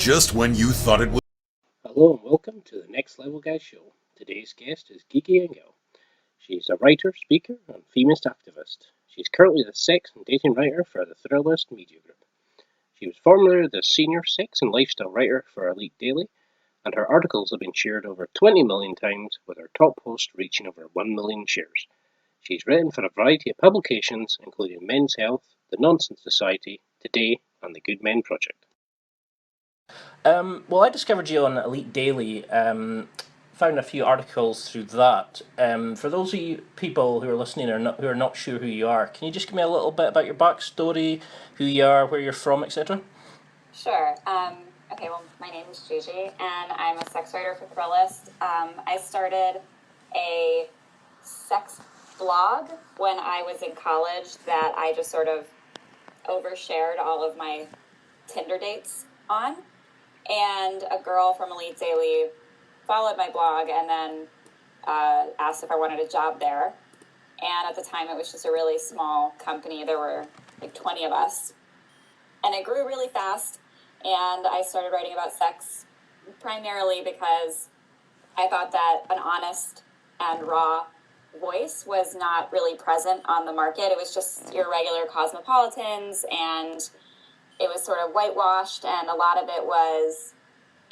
just when you thought it was. Hello and welcome to the Next Level Guy Show. Today's guest is Kiki Engel. She's a writer, speaker, and feminist activist. She's currently the sex and dating writer for the Thrillist Media Group. She was formerly the senior sex and lifestyle writer for Elite Daily, and her articles have been shared over 20 million times, with her top post reaching over 1 million shares. She's written for a variety of publications, including Men's Health, The Nonsense Society, Today, and the Good Men Project. Well, I discovered you on Elite Daily. Found a few articles through that. For those of you people who are listening or not, who are not sure who you are, can you just give me a little bit about your backstory, who you are, where you're from, etc.? Sure. Okay, well, my name is Gigi, and I'm a sex writer for Thrillist. I started a sex blog when I was in college that I just sort of overshared all of my Tinder dates on. And a girl from Elite Daily followed my blog and then asked if I wanted a job there. And at the time, it was just a really small company. There were like 20 of us. And it grew really fast. And I started writing about sex primarily because I thought that an honest and raw voice was not really present on the market. It was just your regular cosmopolitans, and it was sort of whitewashed, and a lot of it was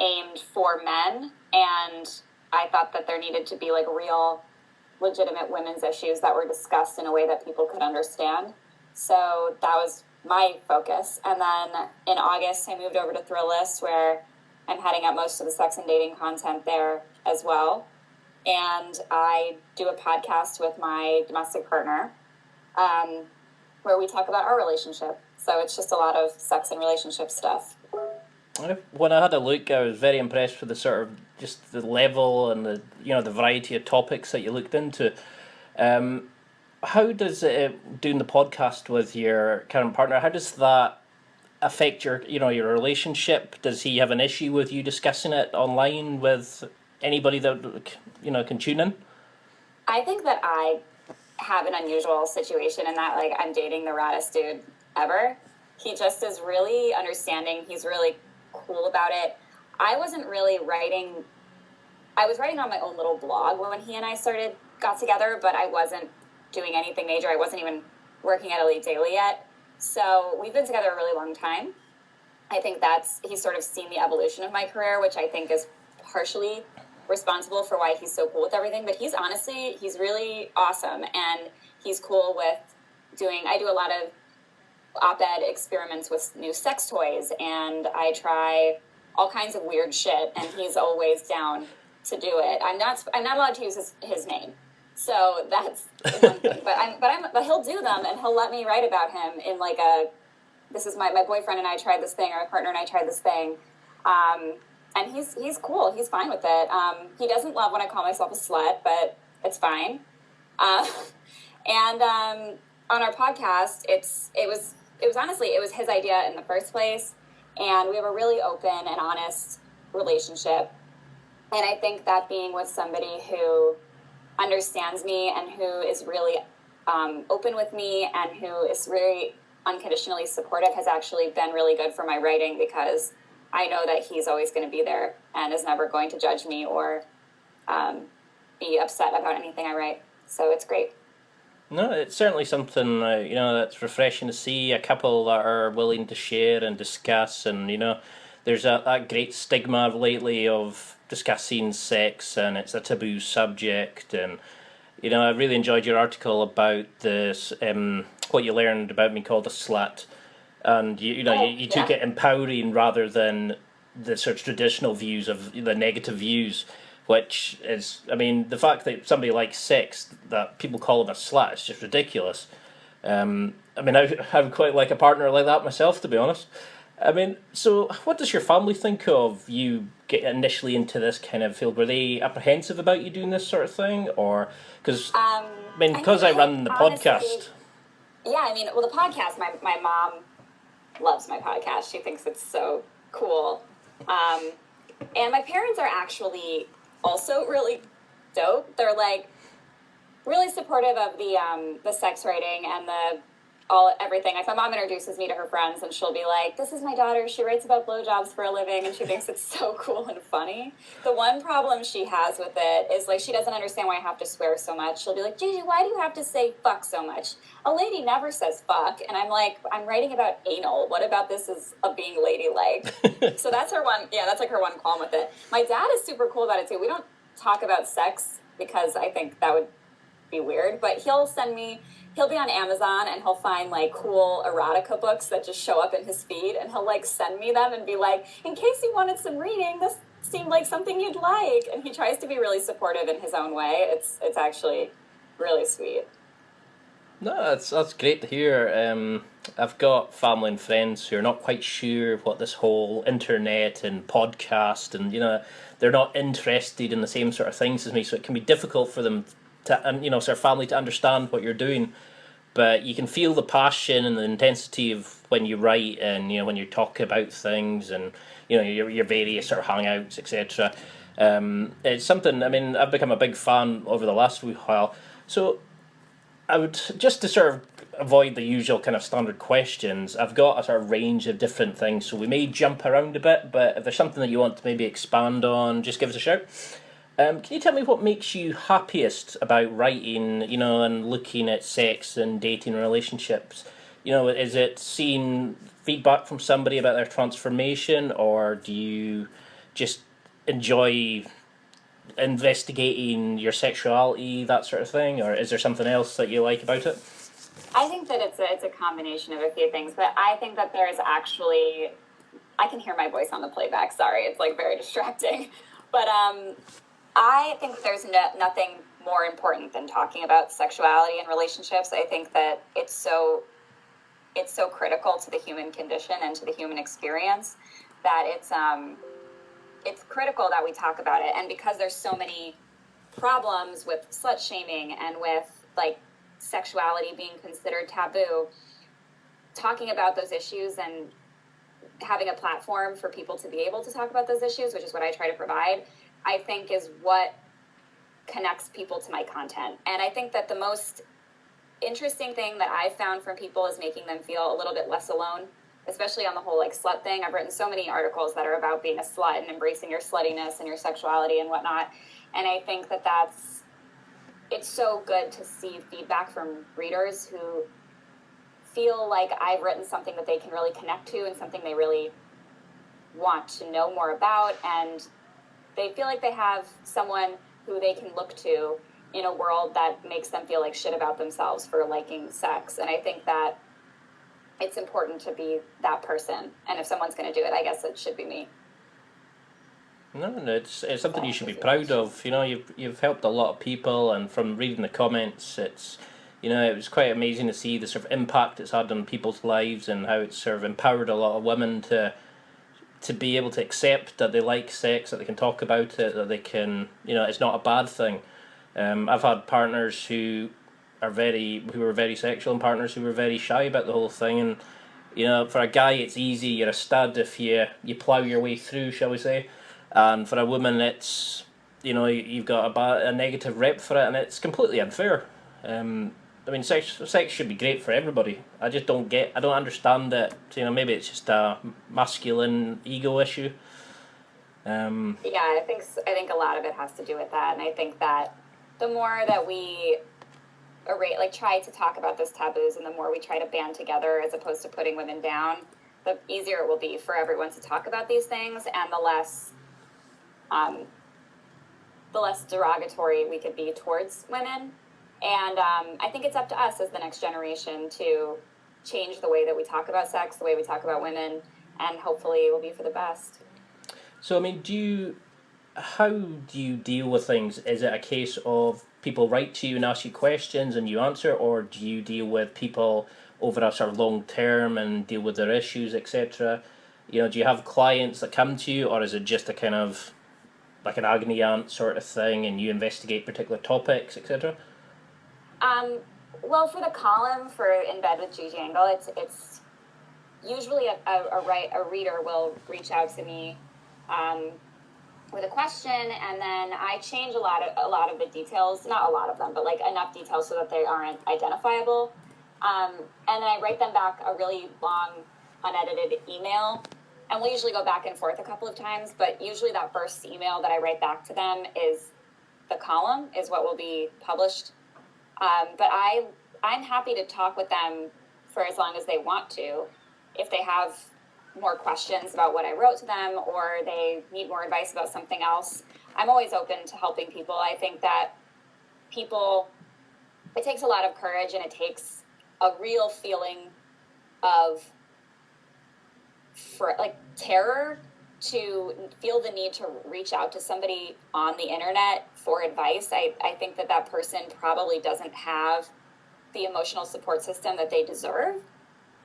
aimed for men. And I thought that there needed to be like real, legitimate women's issues that were discussed in a way that people could understand. So that was my focus. And then in August, I moved over to Thrillist, where I'm heading up most of the sex and dating content there as well. And I do a podcast with my domestic partner, where we talk about our relationship. So it's just a lot of sex and relationship stuff. When I had a look, I was very impressed with the sort of just the level and the variety of topics that you looked into. How does doing the podcast with your current partner? How does that affect your relationship? Does he have an issue with you discussing it online with anybody that can tune in? I think that I have an unusual situation in that, like, I'm dating the raddest dude ever. He just is really understanding. He's really cool about it. I was writing on my own little blog when he and I got together, but I wasn't doing anything major. I wasn't even working at Elite Daily yet. So we've been together a really long time. I think he's sort of seen the evolution of my career, which I think is partially responsible for why he's so cool with everything. But he's really awesome, and he's cool with I do a lot of op-ed experiments with new sex toys, and I try all kinds of weird shit, and he's always down to do it. I'm not allowed to use his name, so that's one thing. But he'll do them, and he'll let me write about him in like this is my boyfriend and I tried this thing, or my partner and I tried this thing. And he's cool. He's fine with it. He doesn't love when I call myself a slut, but it's fine. And on our podcast, it was honestly, it was his idea in the first place, and we have a really open and honest relationship. And I think that being with somebody who understands me and who is really open with me and who is really unconditionally supportive has actually been really good for my writing, because I know that he's always going to be there and is never going to judge me or be upset about anything I write. So it's great. No, it's certainly something that's refreshing to see a couple that are willing to share and discuss, and there's that great stigma lately of discussing sex, and it's a taboo subject. And I really enjoyed your article about this, what you learned about me called a slut, and you took it empowering rather than the sort of traditional views of the negative views. Which is, I mean, the fact that somebody likes sex, that people call them a slut, is just ridiculous. I mean, I would quite like a partner like that myself, to be honest. I mean, so what does your family think of you get initially into this kind of field? Were they apprehensive about you doing this sort of thing, or because I run the honestly, podcast? Yeah, well, the podcast. My mom loves my podcast. She thinks it's so cool, and my parents are actually also really dope. They're like really supportive of the sex writing and the everything. If my mom introduces me to her friends, and she'll be like, "This is my daughter. She writes about blowjobs for a living, and she thinks it's so cool and funny." The one problem she has with it is like she doesn't understand why I have to swear so much. She'll be like, "Gigi, why do you have to say fuck so much? A lady never says fuck." And I'm like, "I'm writing about anal. What about this is of being ladylike?" So that's her one. Yeah, that's like her one qualm with it. My dad is super cool about it too. We don't talk about sex because I think that would be weird, but he'll be on Amazon and he'll find like cool erotica books that just show up in his feed, and he'll like send me them and be like, "In case you wanted some reading, this seemed like something you'd like." And he tries to be really supportive in his own way. It's actually really sweet. No, that's great to hear. I've got family and friends who are not quite sure what this whole internet and podcast and they're not interested in the same sort of things as me, so it can be difficult for them to and sort of family to understand what you're doing. But you can feel the passion and the intensity of when you write and when you talk about things and your various sort of hangouts, etc. It's something. I mean, I've become a big fan over the last wee while. So I would just to sort of avoid the usual kind of standard questions. I've got a sort of range of different things, so we may jump around a bit. But if there's something that you want to maybe expand on, just give us a shout. Can you tell me what makes you happiest about writing, and looking at sex and dating relationships? Is it seeing feedback from somebody about their transformation, or do you just enjoy investigating your sexuality, that sort of thing, or is there something else that you like about it? I think that it's a combination of a few things, but I think that there's actually, I can hear my voice on the playback. Sorry, it's like very distracting. But I think that there's nothing more important than talking about sexuality and relationships. I think that it's so critical to the human condition and to the human experience that it's critical that we talk about it. And because there's so many problems with slut shaming and with like sexuality being considered taboo, talking about those issues and having a platform for people to be able to talk about those issues, which is what I try to provide, I think is what connects people to my content. And I think that the most interesting thing that I've found from people is making them feel a little bit less alone, especially on the whole like slut thing. I've written so many articles that are about being a slut and embracing your sluttiness and your sexuality and whatnot. And I think that it's so good to see feedback from readers who feel like I've written something that they can really connect to and something they really want to know more about. And they feel like they have someone who they can look to in a world that makes them feel like shit about themselves for liking sex. And I think that it's important to be that person. And if someone's going to do it, I guess it should be me. No, it's something you should be proud of. You've helped a lot of people, and from reading the comments, it was quite amazing to see the sort of impact it's had on people's lives and how it's sort of empowered a lot of women to be able to accept that they like sex, that they can talk about it, that they can, it's not a bad thing. I've had partners who were very sexual, and partners who were very shy about the whole thing. And for a guy, it's easy. You're a stud if you plough your way through, shall we say? And for a woman, it's you've got a negative rep for it, and it's completely unfair. I mean, sex should be great for everybody. I don't understand it. Maybe it's just a masculine ego issue. Yeah, I think a lot of it has to do with that, and I think that the more that we try to talk about those taboos, and the more we try to band together as opposed to putting women down, the easier it will be for everyone to talk about these things, and the less derogatory we could be towards women. And I think it's up to us as the next generation to change the way that we talk about sex, the way we talk about women, and hopefully it will be for the best. So, I mean, how do you deal with things? Is it a case of people write to you and ask you questions and you answer, or do you deal with people over a sort of long term and deal with their issues, etc.? Do you have clients that come to you, or is it just a kind of like an agony aunt sort of thing, and you investigate particular topics, etc.? Well, for the column for In Bed with Gigi Engle, it's usually a reader will reach out to me with a question, and then I change a lot of the details, not a lot of them, but like enough details so that they aren't identifiable. And then I write them back a really long, unedited email. And we'll usually go back and forth a couple of times, but usually that first email that I write back to them is the column, is what will be published. But I'm happy to talk with them for as long as they want to. If they have more questions about what I wrote to them, or they need more advice about something else, I'm always open to helping people. I think that it takes a lot of courage, and it takes a real feeling of terror to feel the need to reach out to somebody on the internet for advice. I think that person probably doesn't have the emotional support system that they deserve.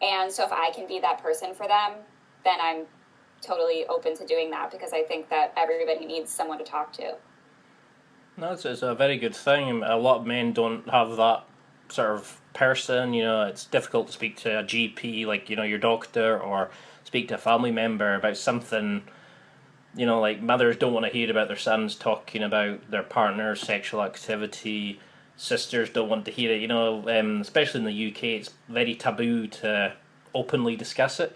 And so if I can be that person for them, then I'm totally open to doing that, because I think that everybody needs someone to talk to. No, it's a very good thing. A lot of men don't have that sort of person. It's difficult to speak to a GP, like, your doctor, or speak to a family member about something. Like, mothers don't want to hear about their sons talking about their partner's sexual activity. Sisters don't want to hear it. Especially in the UK, it's very taboo to openly discuss it.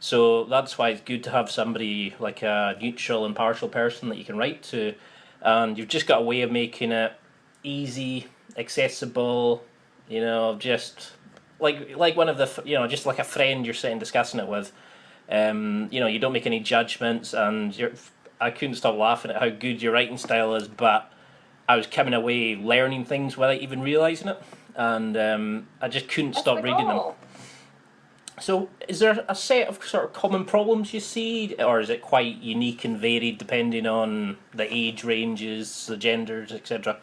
So that's why it's good to have somebody like a neutral, impartial person that you can write to, and you've just got a way of making it easy, accessible. Just like one of the just like a friend you're sitting discussing it with. You don't make any judgments, and I couldn't stop laughing at how good your writing style is, but I was coming away learning things without even realising it, and I just couldn't stop reading them. So, is there a set of sort of common problems you see, or is it quite unique and varied depending on the age ranges, the genders, etc.?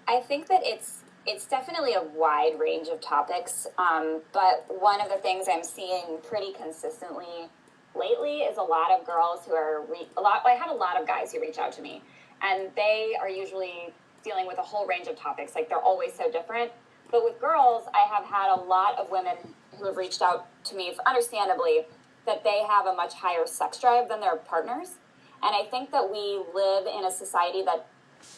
I think that it's definitely a wide range of topics, but one of the things I'm seeing pretty consistently lately is a lot of girls who are I have a lot of guys who reach out to me, and they are usually dealing with a whole range of topics. Like, they're always so different. But with girls, I have had a lot of women who have reached out to me, understandably, that they have a much higher sex drive than their partners. And I think that we live in a society that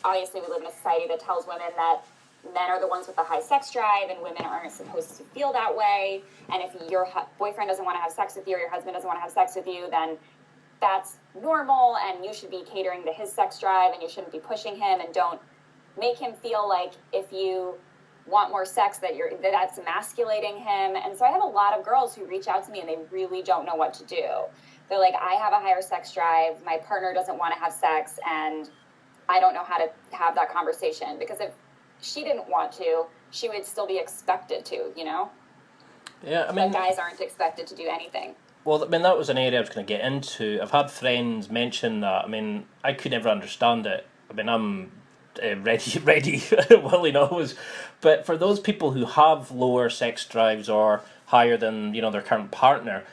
tells women that men are the ones with the high sex drive, and women aren't supposed to feel that way. And if your boyfriend doesn't want to have sex with you, or your husband doesn't want to have sex with you, then that's normal, and you should be catering to his sex drive, and you shouldn't be pushing him, and don't make him feel like if you want more sex that's emasculating him. And so I have a lot of girls who reach out to me and they really don't know what to do. They're like, I have a higher sex drive, my partner doesn't want to have sex, and I don't know how to have that conversation, because if she didn't want to, she would still be expected to, Yeah, but guys aren't expected to do anything. Well, that was an area I was going to get into. I've had friends mention that. I could never understand it. I'm ready, willing always. But for those people who have lower sex drives or higher than their current partner,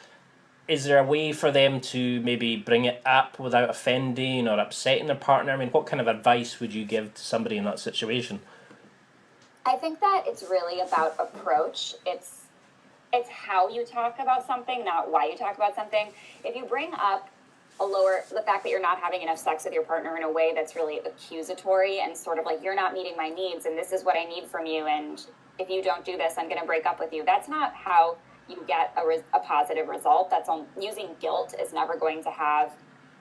is there a way for them to maybe bring it up without offending or upsetting their partner? What kind of advice would you give to somebody in that situation? I think that it's really about approach. It's how you talk about something, not why you talk about something. If you bring up the fact that you're not having enough sex with your partner in a way that's really accusatory and sort of like, you're not meeting my needs and this is what I need from you, and if you don't do this, I'm going to break up with you. That's not how you get a positive result. Using guilt is never going to have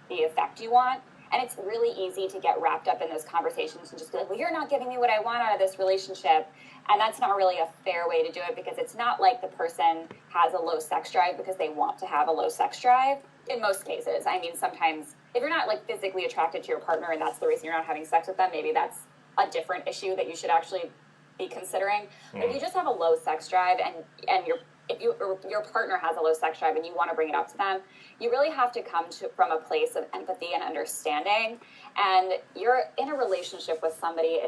the effect you want. And it's really easy to get wrapped up in those conversations and just be like, well, you're not giving me what I want out of this relationship. And that's not really a fair way to do it, because it's not like the person has a low sex drive because they want to have a low sex drive. In most cases, sometimes if you're not like physically attracted to your partner and that's the reason you're not having sex with them, maybe that's a different issue that you should actually be considering. But if you just have a low sex drive and if your partner has a low sex drive and you want to bring it up to them, you really have to come from a place of empathy and understanding. And you're in a relationship with somebody.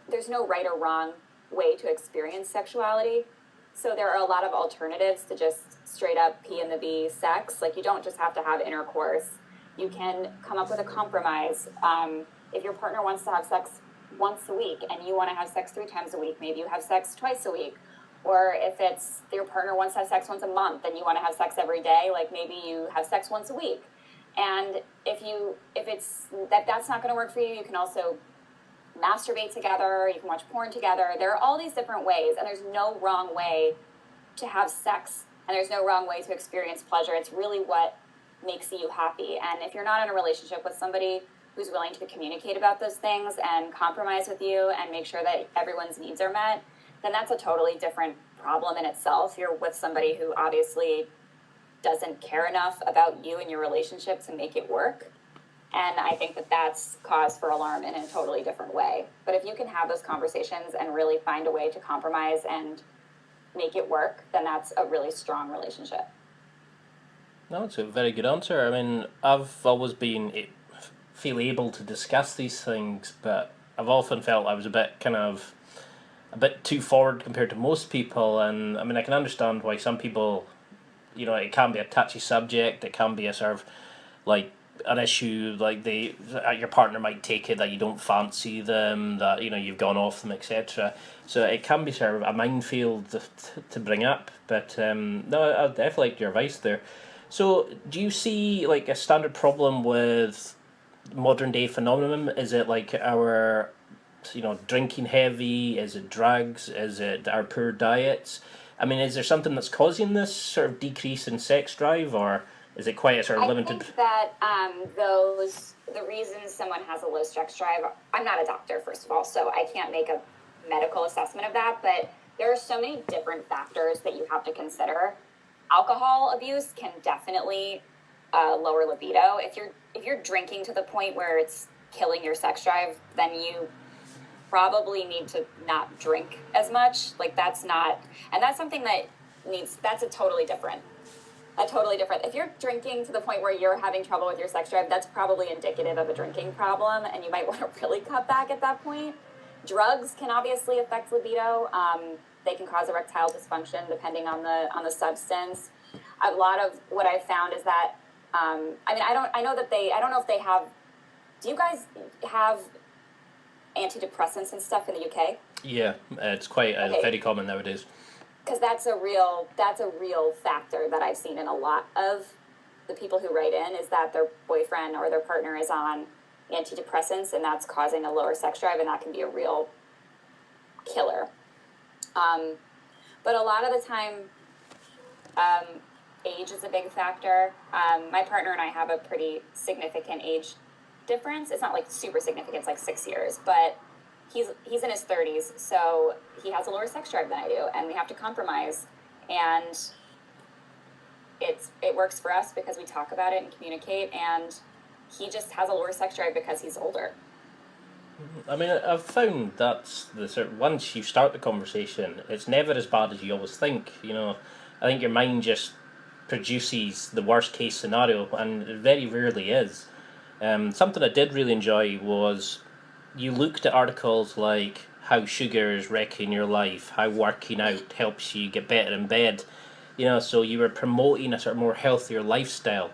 There's no right or wrong way to experience sexuality. So there are a lot of alternatives to just straight up P and the V sex. Like, you don't just have to have intercourse. You can come up with a compromise. If your partner wants to have sex once a week and you want to have sex 3 times a week, maybe you have sex twice a week. Or if it's your partner wants to have sex once a month and you want to have sex every day, like maybe you have sex once a week. And if it's that's not going to work for you, you can also masturbate together, you can watch porn together. There are all these different ways, and there's no wrong way to have sex, and there's no wrong way to experience pleasure. It's really what makes you happy. And if you're not in a relationship with somebody who's willing to communicate about those things and compromise with you and make sure that everyone's needs are met, then that's a totally different problem in itself. You're with somebody who obviously doesn't care enough about you and your relationship to make it work. And I think that that's cause for alarm in a totally different way. But if you can have those conversations and really find a way to compromise and make it work, then that's a really strong relationship. No, it's a very good answer. I mean, I've always feel able to discuss these things, but I've often felt I was a bit too forward compared to most people. And I mean, I can understand why some people, it can be a touchy subject. It can be a sort of like an issue, like your partner might take it that you don't fancy them, that you've gone off them, etc. So it can be sort of a minefield to bring up. But no, I definitely liked your advice there. So do you see like a standard problem with modern day phenomenon? Is it like our drinking heavy? Is it drugs? Is it our poor diets? I mean, is there something that's causing this sort of decrease in sex drive, or is it quite a sort of limited? I think that the reasons someone has a low sex drive, I'm not a doctor, first of all, so I can't make a medical assessment of that, but there are so many different factors that you have to consider. Alcohol abuse can definitely lower libido. If you're drinking to the point where it's killing your sex drive, then you probably need to not drink as much. Like that's something that that's a totally different. If you're drinking to the point where you're having trouble with your sex drive, that's probably indicative of a drinking problem, and you might want to really cut back at that point. Drugs can obviously affect libido. They can cause erectile dysfunction depending on the substance. A lot of what I've found is that I don't know if they have. Do you guys have antidepressants and stuff in the UK? Yeah, it's quite very common nowadays. Because that's a real factor that I've seen in a lot of the people who write in, is that their boyfriend or their partner is on antidepressants, and that's causing a lower sex drive, and that can be a real killer. But a lot of the time, age is a big factor. My partner and I have a pretty significant age difference. It's not like super significant, it's like 6 years, but he's in his 30s, so he has a lower sex drive than I do, and we have to compromise. And it works for us because we talk about it and communicate, and he just has a lower sex drive because he's older. I mean, I've found that's the sort of, once you start the conversation, it's never as bad as you always think. I think your mind just produces the worst case scenario, and it very rarely is. Something I did really enjoy was you looked at articles like how sugar is wrecking your life, how working out helps you get better in bed. So you were promoting a sort of more healthier lifestyle.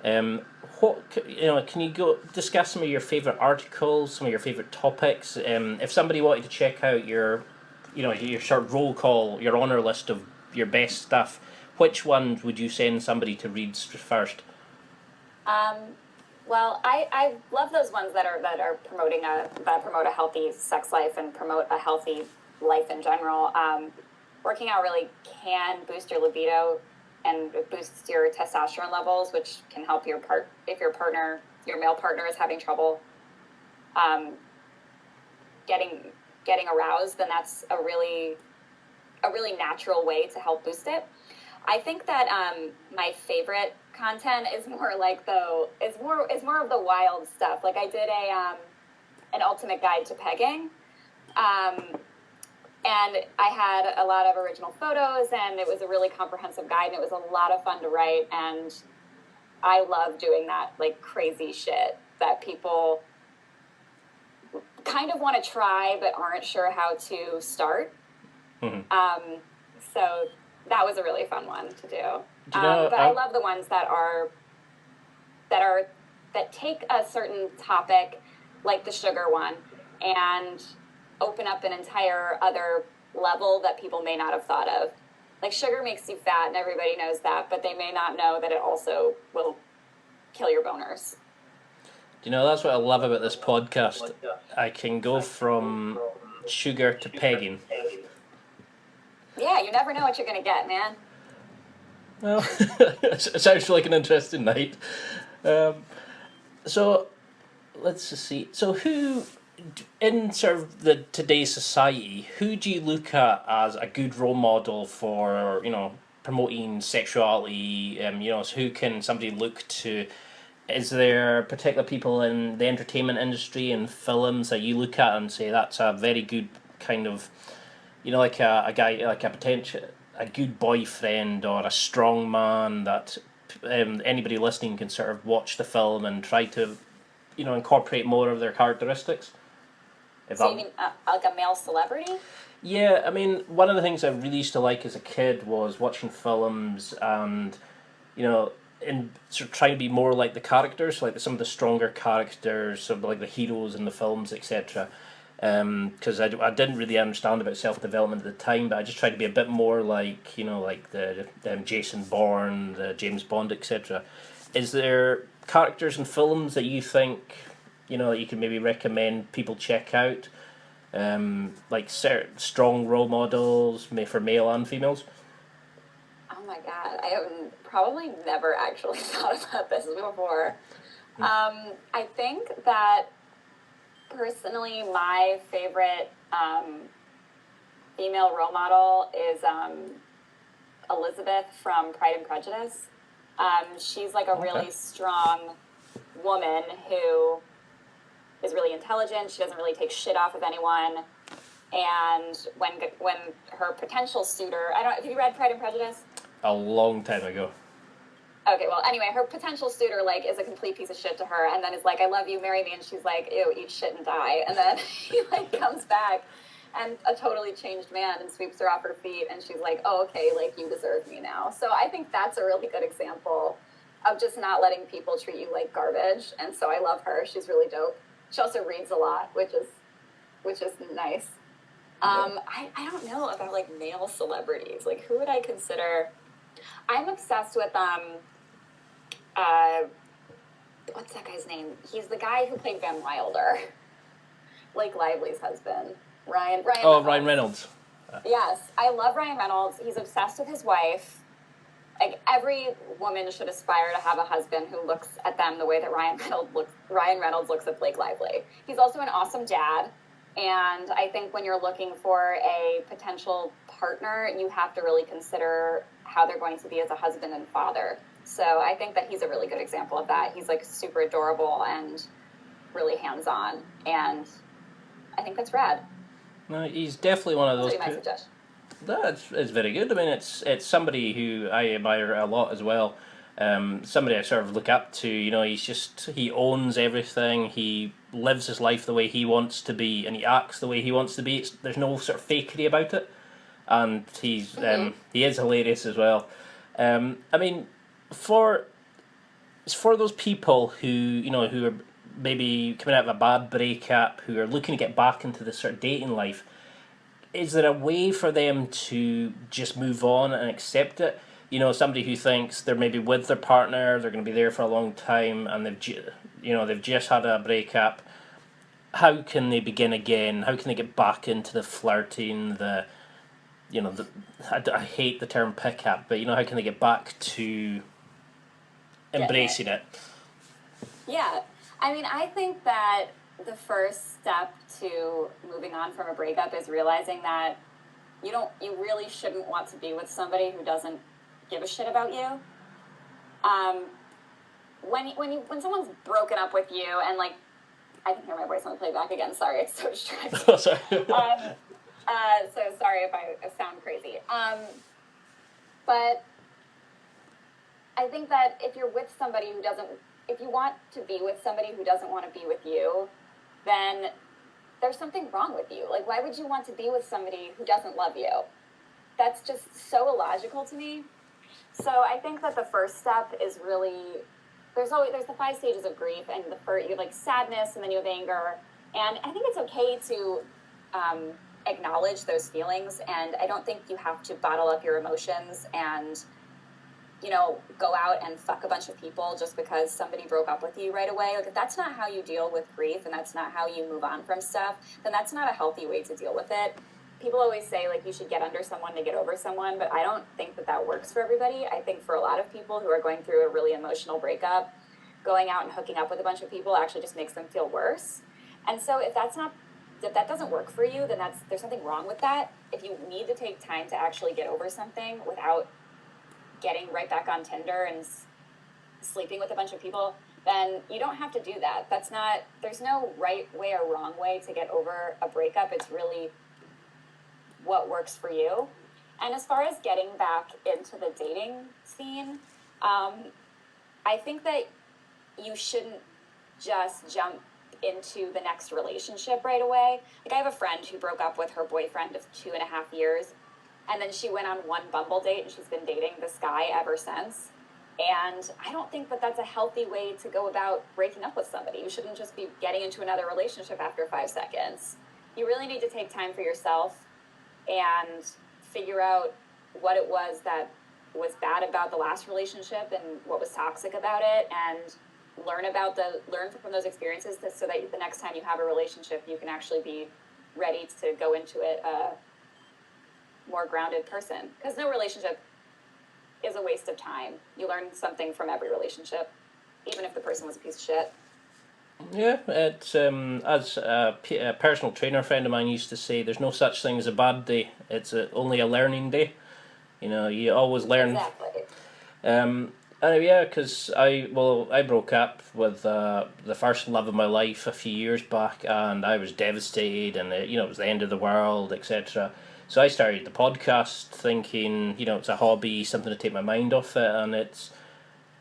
Can you go discuss some of your favorite articles, some of your favorite topics? If somebody wanted to check out your sort of roll call, your honor list of your best stuff, which ones would you send somebody to read first? Well, I love those ones that promote a healthy sex life and promote a healthy life in general. Working out really can boost your libido and it boosts your testosterone levels, which can help if your male partner is having trouble getting aroused, then that's a really natural way to help boost it. I think that my favorite content is more of the wild stuff. Like I did an ultimate guide to pegging. And I had a lot of original photos, and it was a really comprehensive guide, and it was a lot of fun to write, and I love doing that, like, crazy shit that people kind of want to try but aren't sure how to start. Mm-hmm. So that was a really fun one to do. But I love the ones that take a certain topic, like the sugar one, and open up an entire other level that people may not have thought of. Like, sugar makes you fat, and everybody knows that, but they may not know that it also will kill your boners. You know, that's what I love about this podcast. I can go from sugar to pegging. Yeah, you never know what you're gonna get, man. Well, it sounds like an interesting night. Um, so let's just see. So who, in sort of the today's society, who do you look at as a good role model for, you know, promoting sexuality? You know, so who can somebody look to? Is there particular people in the entertainment industry and films that you look at and say that's a very good kind of, you know, like a guy, like a potential, a good boyfriend or a strong man that anybody listening can sort of watch the film and try to, you know, incorporate more of their characteristics. If So that, you mean like a male celebrity? yeah, I mean, one of the things I really used to like as a kid was watching films and, you know, in sort of trying to be more like the characters, like some of the stronger characters, of like the heroes in the films, etc. Because I didn't really understand about self development at the time, but I just tried to be a bit more like, you know, like the Jason Bourne, the James Bond, etc. Is there characters in films that you think, you know, that you can maybe recommend people check out? Like strong role models for male and females. Oh my god, I have probably never actually thought about this before. I think that personally, my favorite female role model is Elizabeth from Pride and Prejudice. She's like a really strong woman who is really intelligent. She doesn't really take shit off of anyone. And when her potential suitor, I don't, have you read Pride and Prejudice? A long time ago. Okay, well, anyway, her potential suitor, like, is a complete piece of shit to her, and then is like, I love you, marry me, and she's like, ew, eat shit and die. And then he, like, comes back, and a totally changed man, and sweeps her off her feet, and she's like, oh, okay, like, you deserve me now. So I think that's a really good example of just not letting people treat you like garbage, and so I love her. She's really dope. She also reads a lot, which is nice. I don't know about, like, male celebrities. Like, who would I consider? I'm obsessed with, what's that guy's name? He's the guy who played Van Wilder, Blake Lively's husband, Ryan. Oh, Ryan Reynolds. Yes, I love Ryan Reynolds. He's obsessed with his wife. Like every woman should aspire to have a husband who looks at them the way that Ryan Reynolds looks at Blake Lively. He's also an awesome dad, and I think when you're looking for a potential partner, you have to really consider how they're going to be as a husband and father. So I think that he's a really good example of that. He's like super adorable and really hands-on, and I think that's rad. No, he's definitely one of those. That's my suggestion. It's very good. I mean, it's somebody who I admire a lot as well. Somebody I sort of look up to. You know, he owns everything. He lives his life the way he wants to be, and he acts the way he wants to be. There's no sort of fakery about it, and he is hilarious as well. I mean, for those people who, you know, who are maybe coming out of a bad breakup, who are looking to get back into this sort of dating life, is there a way for them to just move on and accept it? You know, somebody who thinks they're maybe with their partner, they're going to be there for a long time, and they've just had a breakup. How can they begin again? How can they get back into the flirting? I hate the term pickup, but you know, how can they get back to embracing it? Yeah, I mean, I think that the first step to moving on from a breakup is realizing that you really shouldn't want to be with somebody who doesn't give a shit about you. When someone's broken up with you, and like, I can hear my voice on the playback again. Sorry, it's so distracting. Oh, sorry. So sorry if I sound crazy. But I think that if you want to be with somebody who doesn't want to be with you, then there's something wrong with you. Like, why would you want to be with somebody who doesn't love you? That's just so illogical to me. So I think that the first step is really, there's the 5 stages of grief, and you have like sadness, and then you have anger, and I think it's okay to acknowledge those feelings, and I don't think you have to bottle up your emotions and go out and fuck a bunch of people just because somebody broke up with you right away. Like, if that's not how you deal with grief and that's not how you move on from stuff, then that's not a healthy way to deal with it. People always say, like, you should get under someone to get over someone, but I don't think that works for everybody. I think for a lot of people who are going through a really emotional breakup, going out and hooking up with a bunch of people actually just makes them feel worse. And so if that doesn't work for you, then there's something wrong with that. If you need to take time to actually get over something without getting right back on Tinder and sleeping with a bunch of people, then you don't have to do that. There's no right way or wrong way to get over a breakup. It's really what works for you. And as far as getting back into the dating scene, I think that you shouldn't just jump into the next relationship right away. Like, I have a friend who broke up with her boyfriend of 2.5 years, and then she went on one Bumble date, and she's been dating this guy ever since. And I don't think that that's a healthy way to go about breaking up with somebody. You shouldn't just be getting into another relationship after 5 seconds. You really need to take time for yourself and figure out what it was that was bad about the last relationship and what was toxic about it, and learn from those experiences so that the next time you have a relationship, you can actually be ready to go into it a more grounded person. Because no relationship is a waste of time. You learn something from every relationship, even if the person was a piece of shit. Yeah, it's as a personal trainer friend of mine used to say, there's no such thing as a bad day. It's only a learning day. You always learn. Exactly. Yeah, because I broke up with the first love of my life a few years back, and I was devastated, and it was the end of the world, etc. So I started the podcast thinking, it's a hobby, something to take my mind off it, and it's,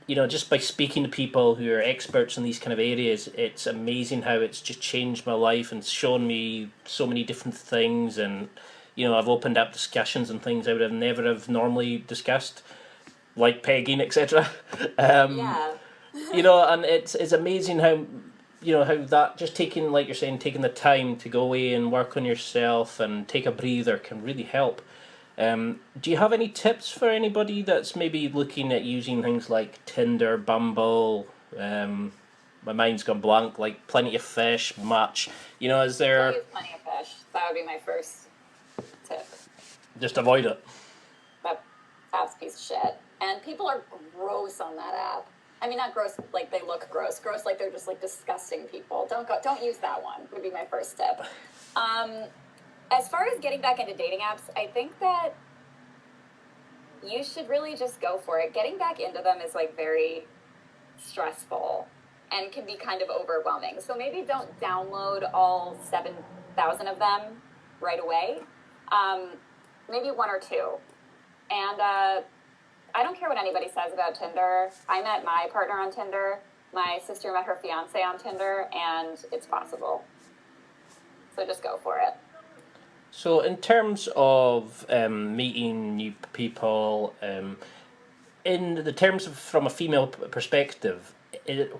just by speaking to people who are experts in these kind of areas, it's amazing how it's just changed my life and shown me so many different things, and I've opened up discussions and things I would have never have normally discussed, like pegging, etc. Yeah. And it's amazing how how that, just taking, like you're saying, taking the time to go away and work on yourself and take a breather can really help. Do you have any tips for anybody that's maybe looking at using things like Tinder, Bumble? My mind's gone blank. Like Plenty of Fish, Match. Is there? Don't use Plenty of Fish. That would be my first tip. Just avoid it. That app's a piece of shit. And people are gross on that app. I mean, not gross like they look gross. Gross like they're just like disgusting people. Don't use that one. Would be my first tip. As far as getting back into dating apps, I think that you should really just go for it. Getting back into them is like very stressful and can be kind of overwhelming. So maybe don't download all 7,000 of them right away. Maybe 1 or 2. And I don't care what anybody says about Tinder. I met my partner on Tinder. My sister met her fiance on Tinder, and it's possible. So just go for it. So in terms of meeting new people, in the terms of from a female perspective,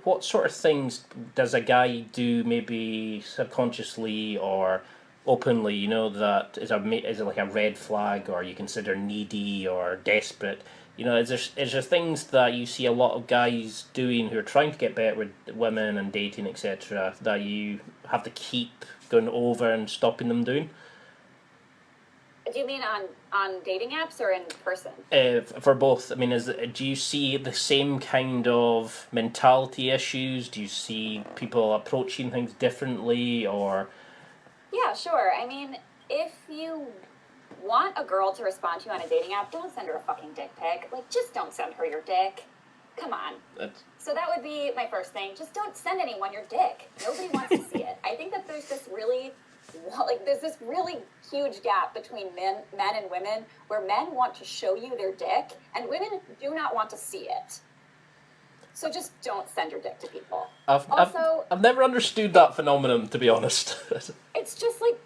what sort of things does a guy do, maybe subconsciously or openly, that is like a red flag, or you consider needy or desperate? Is there things that you see a lot of guys doing who are trying to get better with women and dating, etc., that you have to keep going over and stopping them doing? Do you mean on dating apps or in person? For both. I mean, do you see the same kind of mentality issues? Do you see people approaching things differently, or? Yeah, sure. I mean, if you want a girl to respond to you on a dating app, don't send her a fucking dick pic. Like, just don't send her your dick. Come on. So that would be my first thing. Just don't send anyone your dick. Nobody wants to see it. I think that there's this really huge gap between men and women, where men want to show you their dick and women do not want to see it. So just don't send your dick to people. I've never understood that phenomenon, to be honest. It's just like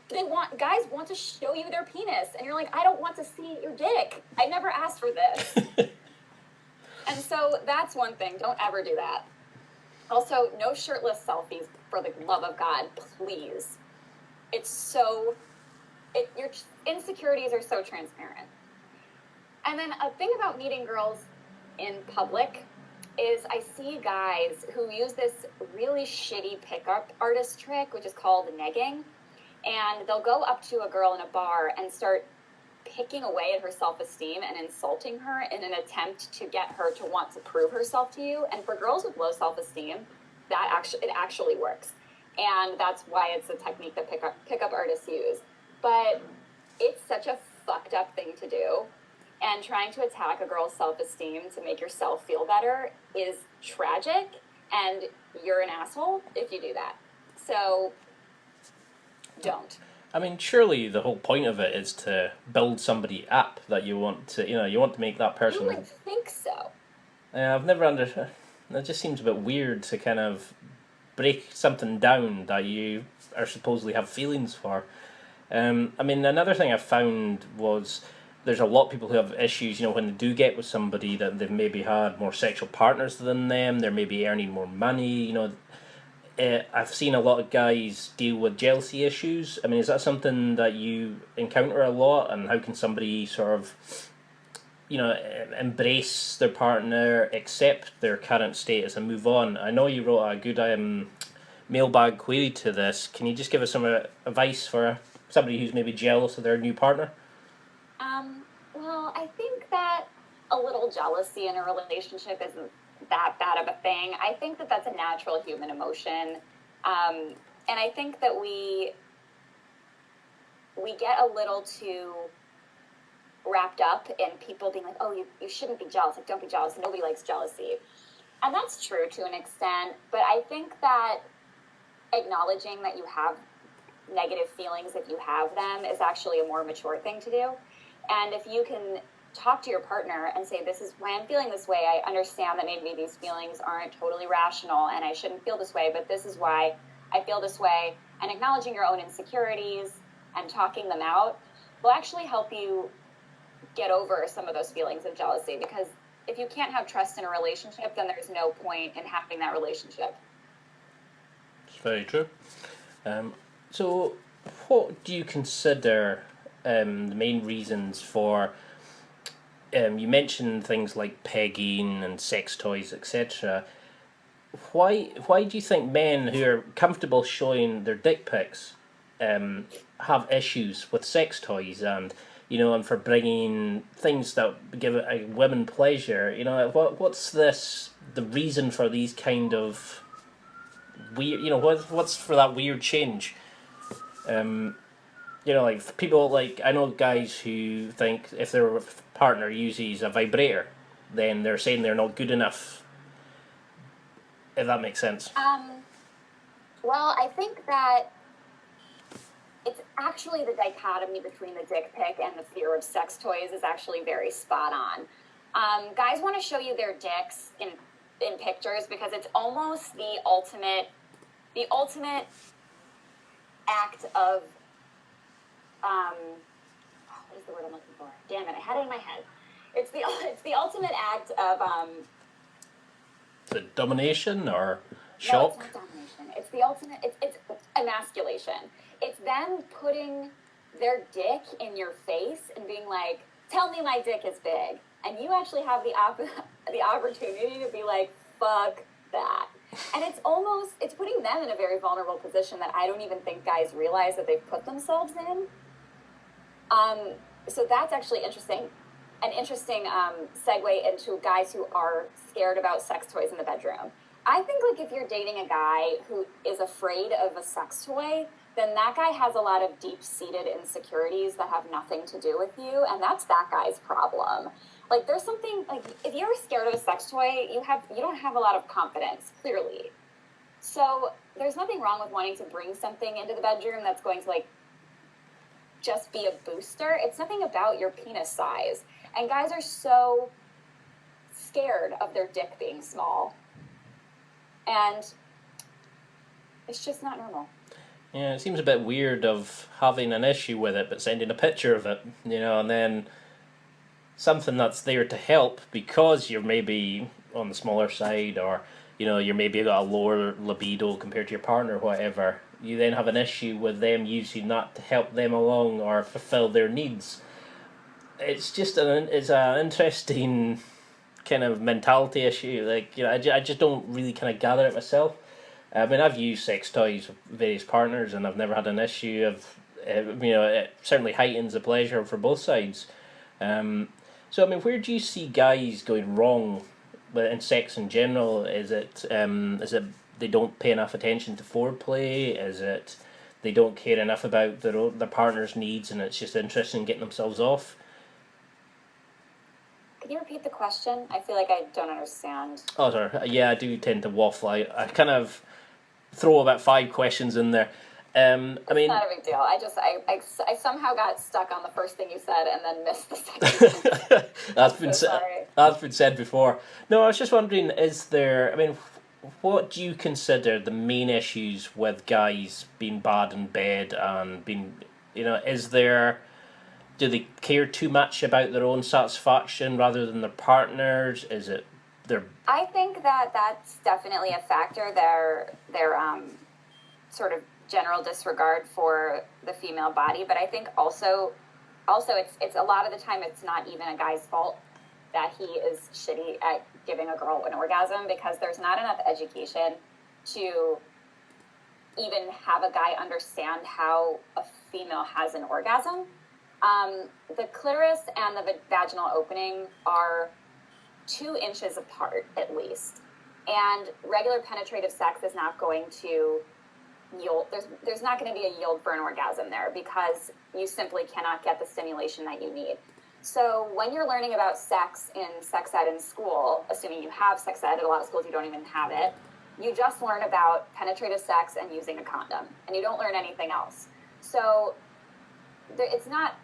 guys want to show you their penis, and you're like, I don't want to see your dick. I never asked for this. And so that's one thing. Don't ever do that. Also, no shirtless selfies, for the love of God, please. Your insecurities are so transparent. And then a thing about meeting girls in public is I see guys who use this really shitty pickup artist trick, which is called negging. And they'll go up to a girl in a bar and start picking away at her self-esteem and insulting her in an attempt to get her to want to prove herself to you. And for girls with low self-esteem, it actually works. And that's why it's a technique that pickup artists use. But it's such a fucked up thing to do. And trying to attack a girl's self-esteem to make yourself feel better is tragic, and you're an asshole if you do that. So, don't. I mean, surely the whole point of it is to build somebody up that you want to, you want to make that person. You would think so. I've never understood. It just seems a bit weird to kind of break something down that you are supposedly have feelings for. I mean, another thing I found was there's a lot of people who have issues, when they do get with somebody that they've maybe had more sexual partners than them, they're maybe earning more money, I've seen a lot of guys deal with jealousy issues. I mean, is that something that you encounter a lot, and how can somebody sort of, embrace their partner, accept their current status and move on? I know you wrote a good mailbag query to this. Can you just give us some advice for somebody who's maybe jealous of their new partner? Well, I think that a little jealousy in a relationship isn't that bad of a thing. I think that that's a natural human emotion. And I think that we get a little too wrapped up in people being like, oh, you shouldn't be jealous. Like, don't be jealous. Nobody likes jealousy. And that's true to an extent. But I think that acknowledging that you have negative feelings, if you have them, is actually a more mature thing to do. And if you can talk to your partner and say, this is why I'm feeling this way. I understand that maybe these feelings aren't totally rational and I shouldn't feel this way, but this is why I feel this way. And acknowledging your own insecurities and talking them out will actually help you get over some of those feelings of jealousy, because if you can't have trust in a relationship, then there's no point in having that relationship. It's very true. So what do you consider the main reasons for, you mentioned things like pegging and sex toys, etc. Why do you think men who are comfortable showing their dick pics have issues with sex toys and for bringing things that give a women pleasure? What's the reason for these kind of weird, what's for that weird change? Like people, like I know guys who think if their partner uses a vibrator, then they're saying they're not good enough. If that makes sense. Well, I think that it's actually the dichotomy between the dick pic and the fear of sex toys is actually very spot on. Guys want to show you their dicks in pictures because it's almost the ultimate act of what is the word I'm looking for? Damn it, I had it in my head. It's the ultimate act of the domination or shock? No, it's not domination. It's the ultimate. It's emasculation. It's them putting their dick in your face and being like, "Tell me my dick is big," and you actually have the opportunity to be like, "Fuck that." And it's putting them in a very vulnerable position that I don't even think guys realize that they've put themselves in. So that's actually interesting. An interesting segue into guys who are scared about sex toys in the bedroom. I think like if you're dating a guy who is afraid of a sex toy, then that guy has a lot of deep-seated insecurities that have nothing to do with you, and that's that guy's problem. Like there's something like if you're scared of a sex toy, you don't have a lot of confidence, clearly. So there's nothing wrong with wanting to bring something into the bedroom that's going to like just be a booster. It's nothing about your penis size. And guys are so scared of their dick being small. And it's just not normal. Yeah, it seems a bit weird of having an issue with it but sending a picture of it, and then something that's there to help because you're maybe on the smaller side or, you're maybe got a lower libido compared to your partner or whatever. You then have an issue with them using that to help them along or fulfill their needs. It's just an interesting kind of mentality issue. Like, you know, I just don't really kind of gather it myself. I mean, I've used sex toys with various partners, and I've never had an issue of, you know, it certainly heightens the pleasure for both sides. So, I mean, where do you see guys going wrong in sex in general? Is it they don't pay enough attention to foreplay? Is it they don't care enough about their partner's needs, and it's just interested in getting themselves off? Can you repeat the question? I feel like I don't understand. Oh, sorry. Yeah, I do tend to waffle. I kind of throw about 5 questions in there. I mean, It's not a big deal. I somehow got stuck on the first thing you said and then missed the second. that's been said before. No, I was just wondering, is there? I mean, what do you consider the main issues with guys being bad in bed and being, you know, is there? Do they care too much about their own satisfaction rather than their partners? Is it their? I think that that's definitely a factor. Their sort of general disregard for the female body, but I think also it's a lot of the time it's not even a guy's fault that he is shitty at giving a girl an orgasm, because there's not enough education to even have a guy understand how a female has an orgasm. The clitoris and the vaginal opening are 2 inches apart at least, and regular penetrative sex is not going to yield. There's not going to be a yield for an orgasm there, because you simply cannot get the stimulation that you need. So when you're learning about sex in sex ed in school, assuming you have sex ed, at a lot of schools you don't even have it, you just learn about penetrative sex and using a condom, and you don't learn anything else. So it's not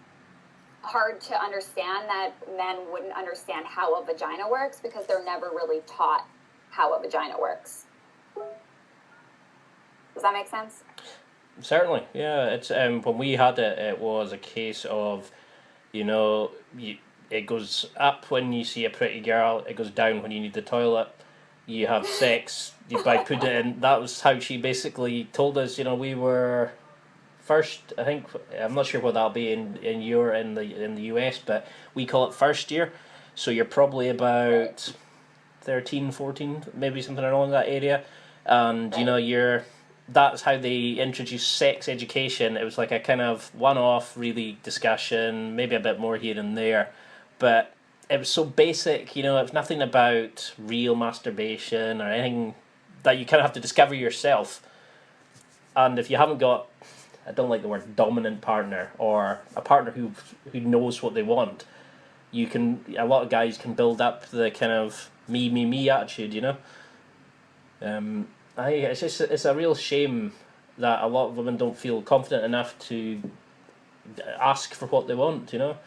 hard to understand that men wouldn't understand how a vagina works, because they're never really taught how a vagina works. Does that make sense? Certainly, yeah. It's when we had it, it was a case of, you know, it goes up when you see a pretty girl, it goes down when you need the toilet. You have sex, you put it in. That was how she basically told us. You know, we were first. I think I'm not sure what that'll be in the US, but we call it first year. So you're probably about 13, 14, maybe something along that area, and you know that's how they introduced sex education. It was like a kind of one-off, really, discussion, maybe a bit more here and there, but it was so basic. You know, it was nothing about real masturbation or anything that you kind of have to discover yourself. And if you haven't got, I don't like the word dominant partner, or a partner who knows what they want, a lot of guys can build up the kind of me attitude, you know. It's a real shame that a lot of women don't feel confident enough to ask for what they want, you know.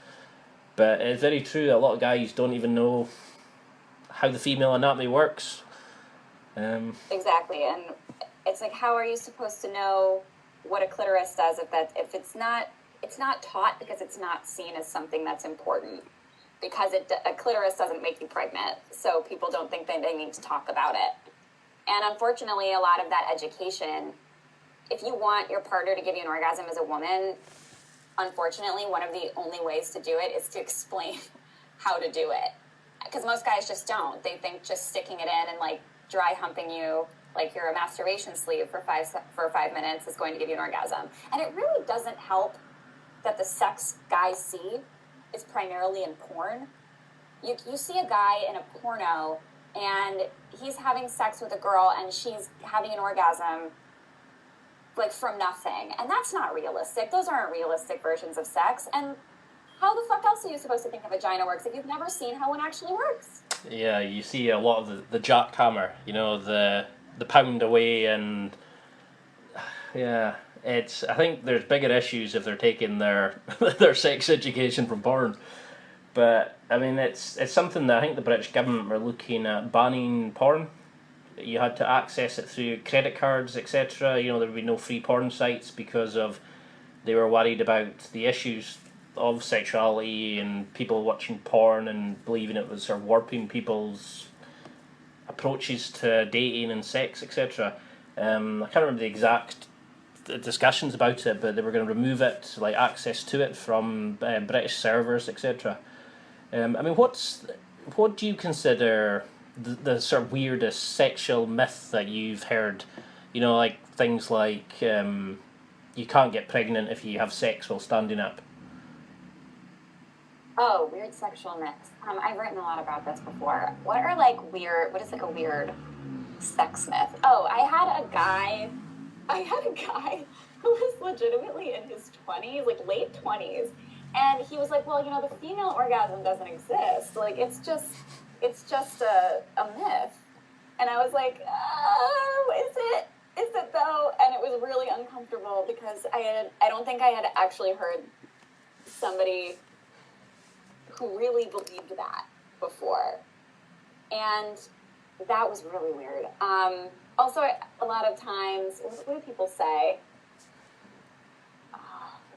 But it's very true that a lot of guys don't even know how the female anatomy works. Exactly, and it's like, how are you supposed to know what a clitoris does if it's not taught, because it's not seen as something that's important, because a clitoris doesn't make you pregnant, so people don't think that they need to talk about it. And unfortunately, a lot of that education, if you want your partner to give you an orgasm as a woman, unfortunately, one of the only ways to do it is to explain how to do it. Because most guys just don't. They think just sticking it in and like dry humping you like you're a masturbation sleeve for 5 minutes is going to give you an orgasm. And it really doesn't help that the sex guys see is primarily in porn. You see a guy in a porno and he's having sex with a girl and she's having an orgasm like from nothing. And that's not realistic. Those aren't realistic versions of sex. And how the fuck else are you supposed to think a vagina works if you've never seen how one actually works? Yeah, you see a lot of the jackhammer, you know, the pound away, and yeah, it's. I think there's bigger issues if they're taking their their sex education from porn. But I mean, it's something that I think the British government were looking at banning porn. You had to access it through credit cards, etc. You know, there would be no free porn sites because of they were worried about the issues of sexuality and people watching porn and believing it was sort of warping people's approaches to dating and sex, etc. I can't remember the exact discussions about it, but they were going to remove it, like access to it from British servers, etc. I mean, what do you consider the sort of weirdest sexual myth that you've heard? You know, like things like you can't get pregnant if you have sex while standing up. Oh, weird sexual myths. I've written a lot about this before. What are like weird? What is like a weird sex myth? Oh, I had a guy who was legitimately in his 20s, like late 20s, and he was like, "Well, you know, the female orgasm doesn't exist. Like, it's just a myth." And I was like, "Oh, is it? Is it though?" And it was really uncomfortable because I don't think I had actually heard somebody who really believed that before, and that was really weird. Also, a lot of times, what do people say?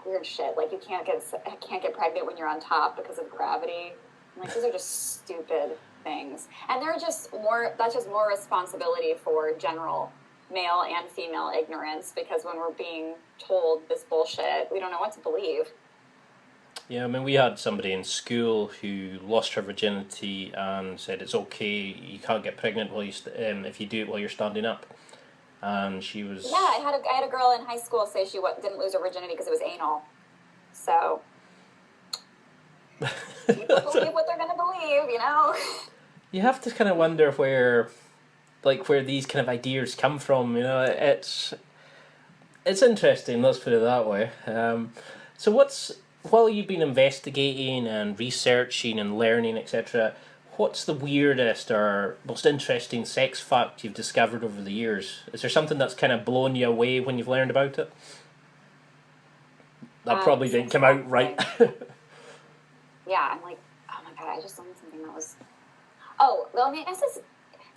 Weird shit, like you can't get pregnant when you're on top because of gravity. I'm like, these are just stupid things, and they're just more. That's just more responsibility for general male and female ignorance, because when we're being told this bullshit, we don't know what to believe. Yeah, I mean, we had somebody in school who lost her virginity and said it's okay, you can't get pregnant while if you do it while you're standing up. And she was... Yeah, I had a girl in high school say she didn't lose her virginity because it was anal. So people believe what they're going to believe, you know? You have to kind of wonder where these kind of ideas come from, you know. It's interesting, let's put it that way. So while you've been investigating and researching and learning, etc., what's the weirdest or most interesting sex fact you've discovered over the years? Is there something that's kind of blown you away when you've learned about it? That probably didn't come out right. Yeah, I'm like, oh my god, I just learned something that was... Oh, well, I mean,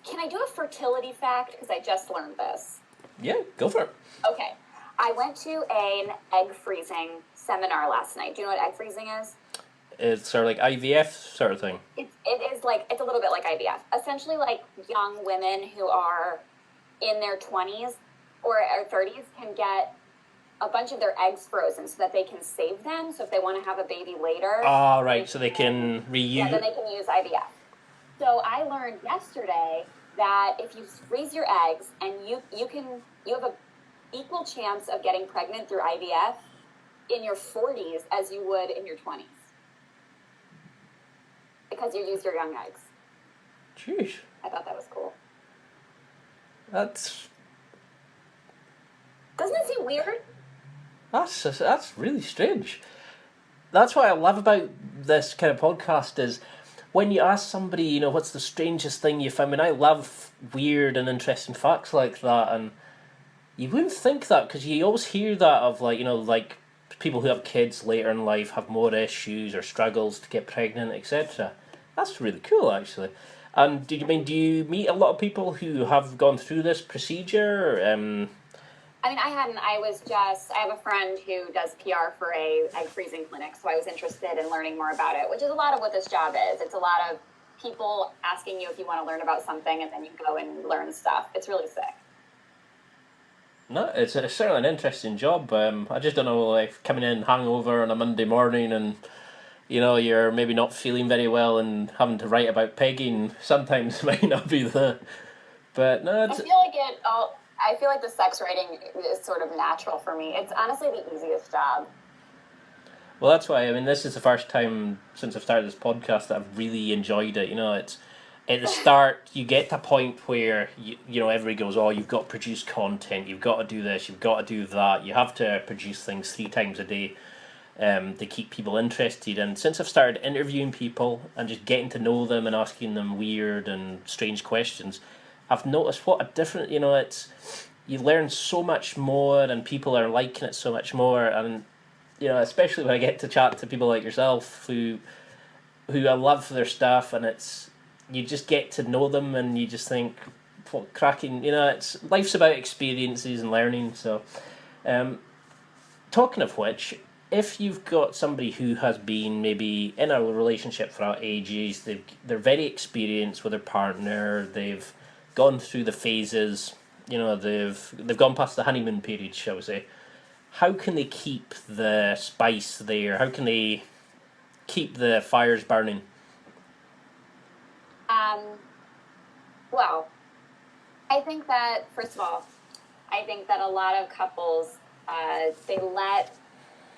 can I do a fertility fact? Because I just learned this. Yeah, go for it. Okay. I went to an egg freezing seminar last night. Do you know what egg freezing is? It's sort of like IVF sort of thing. It is like, it's a little bit like IVF. Essentially, like young women who are in their 20s or 30s can get a bunch of their eggs frozen so that they can save them. So if they want to have a baby later. Oh, right. So they can reuse. Yeah, then they can use IVF. So I learned yesterday that if you freeze your eggs and you have a equal chance of getting pregnant through IVF in your 40s as you would in your 20s. Because you use your young eggs. Jeez. I thought that was cool. Doesn't it seem weird? That's really strange. That's what I love about this kind of podcast is when you ask somebody, you know, what's the strangest thing you found. I mean, I love weird and interesting facts like that, and you wouldn't think that because you always hear that of like, you know, like people who have kids later in life have more issues or struggles to get pregnant, etc. That's really cool, actually. And do you meet a lot of people who have gone through this procedure? I mean, I hadn't. I have a friend who does PR for a egg freezing clinic, so I was interested in learning more about it, which is a lot of what this job is. It's a lot of people asking you if you want to learn about something, and then you go and learn stuff. It's really sick. No, it's certainly an interesting job. I just don't know, like coming in hungover on a Monday morning and, you know, you're maybe not feeling very well and having to write about pegging sometimes might not be the... But no, it's... I feel like the sex writing is sort of natural for me. It's honestly the easiest job. Well, that's why, I mean, this is the first time since I've started this podcast that I've really enjoyed it. You know, it's at the start, you get to a point where, you know, everybody goes, oh, you've got to produce content, you've got to do this, you've got to do that, you have to produce things 3 times a day to keep people interested. And since I've started interviewing people and just getting to know them and asking them weird and strange questions, I've noticed what a different, you know, you learn so much more and people are liking it so much more. And, you know, especially when I get to chat to people like yourself who I love their stuff, and you just get to know them and you just think, what cracking, you know, life's about experiences and learning. So, talking of which, if you've got somebody who has been maybe in a relationship for ages, they're very experienced with their partner, they've gone through the phases, you know, they've gone past the honeymoon period, shall we say, how can they keep the spice there? How can they keep the fires burning? Well, I think that, first of all, I think that a lot of couples, they let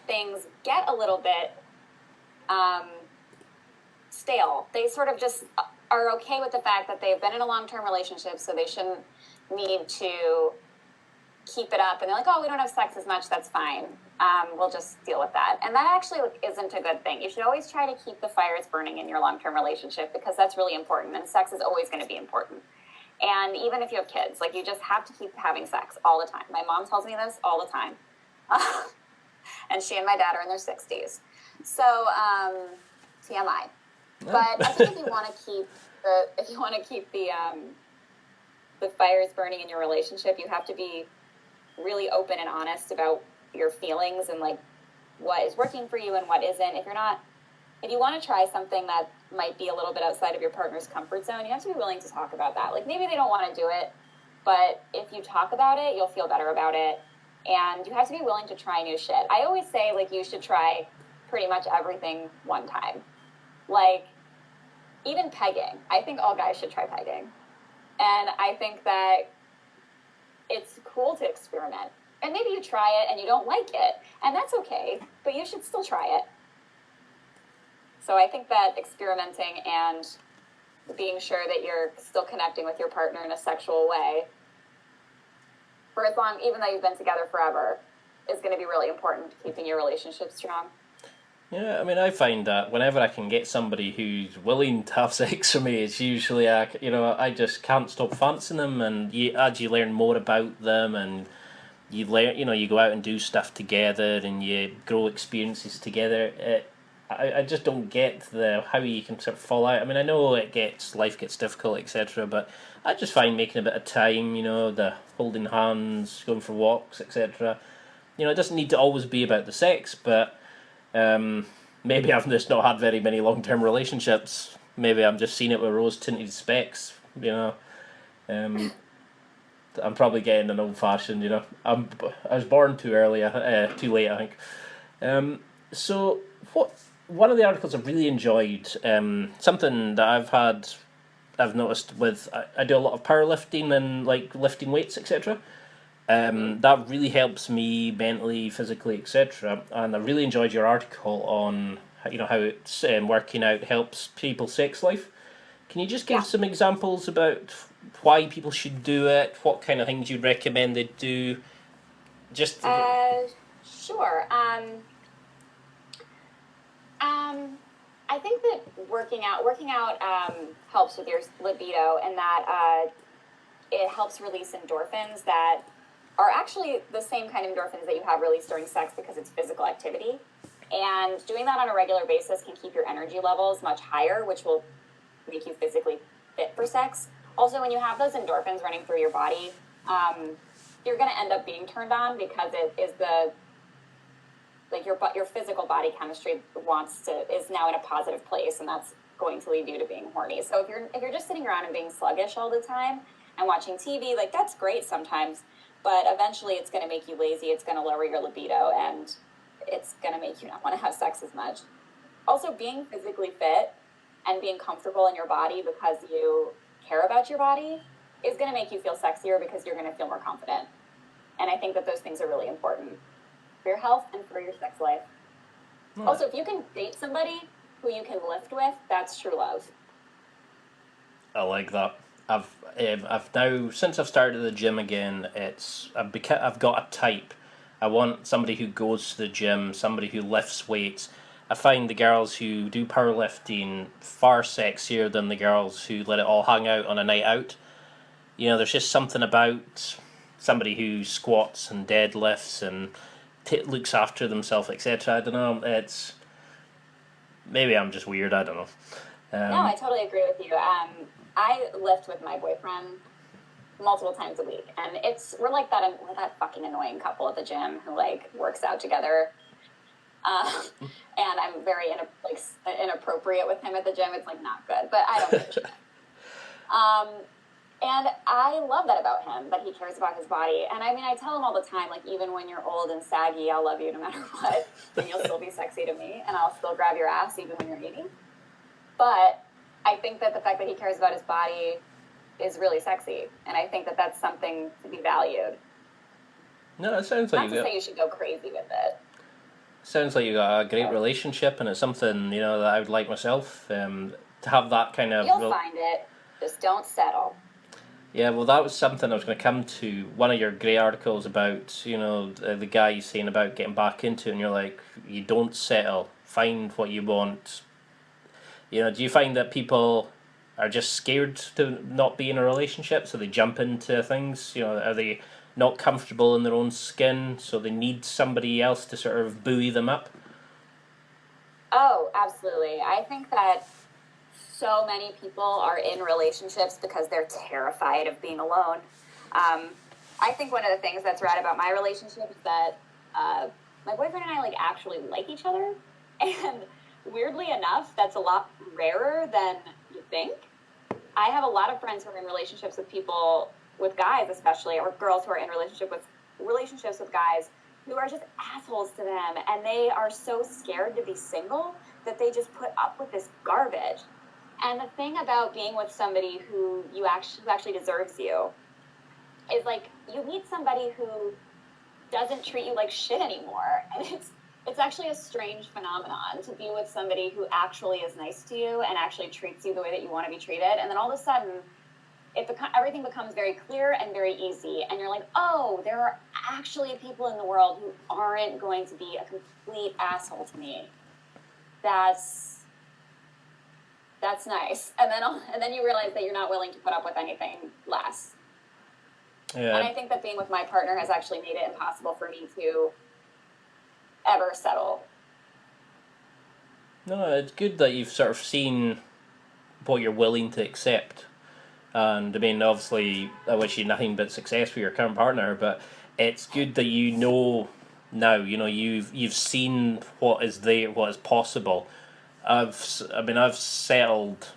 things get a little bit stale. They sort of just are okay with the fact that they've been in a long-term relationship, so they shouldn't need to keep it up. And they're like, oh, we don't have sex as much, that's fine. We'll just deal with that. And that actually isn't a good thing. You should always try to keep the fires burning in your long-term relationship, because that's really important, and sex is always going to be important. And even if you have kids, like, you just have to keep having sex all the time. My mom tells me this all the time. And she and my dad are in their 60s. So, TMI. But I think if you want to keep the fires burning in your relationship, you have to be really open and honest about your feelings and, like, what is working for you and what isn't. If you want to try something that might be a little bit outside of your partner's comfort zone, you have to be willing to talk about that. Like, maybe they don't want to do it, but if you talk about it, you'll feel better about it. And you have to be willing to try new shit. I always say, like, you should try pretty much everything one time. Like, even pegging. I think all guys should try pegging. And I think that it's cool to experiment. And maybe you try it and you don't like it, and that's okay, but you should still try it. So I think that experimenting and being sure that you're still connecting with your partner in a sexual way for as long, even though you've been together forever, is going to be really important to keeping your relationship strong. Yeah, I mean, I find that whenever I can get somebody who's willing to have sex with me, it's usually, I just can't stop fancying them, and as you learn more about them, and you learn, you go out and do stuff together, and you grow experiences together. I just don't get how you can sort of fall out. I mean, I know life gets difficult, etc., but I just find making a bit of time, the holding hands, going for walks, etc. It doesn't need to always be about the sex, but maybe I've just not had very many long-term relationships. Maybe I'm just seeing it with rose-tinted specs, I'm probably getting an old-fashioned, I was born too early, too late, I think. So, one of the articles I've really enjoyed, something that I've noticed with, I do a lot of powerlifting and, like, lifting weights, etc. That really helps me mentally, physically, etc. And I really enjoyed your article on how it's working out helps people's sex life. Can you just give some examples about why people should do it? What kind of things you'd recommend they do? Just sure. I think that working out helps with your libido, and that it helps release endorphins that are actually the same kind of endorphins that you have released during sex, because it's physical activity. And doing that on a regular basis can keep your energy levels much higher, which will make you physically fit for sex. Also, when you have those endorphins running through your body, you're going to end up being turned on, because it is your physical body chemistry is now in a positive place, and that's going to lead you to being horny. So if you're just sitting around and being sluggish all the time and watching TV, like, that's great sometimes, but eventually it's going to make you lazy, it's going to lower your libido, and it's going to make you not want to have sex as much. Also, being physically fit and being comfortable in your body because you care about your body is going to make you feel sexier, because you're going to feel more confident. And I think that those things are really important for your health and for your sex life. Oh. Also, if you can date somebody who you can lift with, that's true love. I like that. I've now, since I've started the gym again, I've got a type. I want somebody who goes to the gym, somebody who lifts weights. I find the girls who do powerlifting far sexier than the girls who let it all hang out on a night out. There's just something about somebody who squats and deadlifts and looks after themselves, etc. I don't know. Maybe I'm just weird. I don't know. No, I totally agree with you. I lift with my boyfriend multiple times a week, and we're that fucking annoying couple at the gym who, like, works out together. And I'm very inappropriate with him at the gym. It's, like, not good, but I don't give a shit. And I love that about him, that he cares about his body. And I mean, I tell him all the time, like, even when you're old and saggy, I'll love you no matter what, and you'll still be sexy to me, and I'll still grab your ass even when you're 80. But I think that the fact that he cares about his body is really sexy, and I think that that's something to be valued. No, it sounds like Not to say you should go crazy with it. sounds like you got a great relationship, and it's something that I would like myself. To have that kind of. You'll find it. Just don't settle. Yeah, well, that was something I was going to come to. One of your great articles about, the guy saying about getting back into it, and you're like, you don't settle. Find what you want. Do you find that people are just scared to not be in a relationship, so they jump into things? Are they not comfortable in their own skin, so they need somebody else to sort of buoy them up? Oh, absolutely. I think that so many people are in relationships because they're terrified of being alone. I think one of the things that's rad about my relationship is that my boyfriend and I actually like each other, and weirdly enough, that's a lot rarer than you think. I have a lot of friends who are in relationships with people, with guys especially, or girls who are in relationships with guys who are just assholes to them, and they are so scared to be single that they just put up with this garbage. And the thing about being with somebody who actually deserves you is you meet somebody who doesn't treat you like shit anymore, and it's actually a strange phenomenon to be with somebody who actually is nice to you and actually treats you the way that you want to be treated, and then all of a sudden everything becomes very clear and very easy, and you're like, oh, there are actually people in the world who aren't going to be a complete asshole to me. That's nice. And then you realize that you're not willing to put up with anything less. Yeah. And I think that being with my partner has actually made it impossible for me to ever settle. No, it's good that you've sort of seen what you're willing to accept. And I mean, obviously, I wish you nothing but success with your current partner, but it's good that now, you've seen what is there, what is possible. I've settled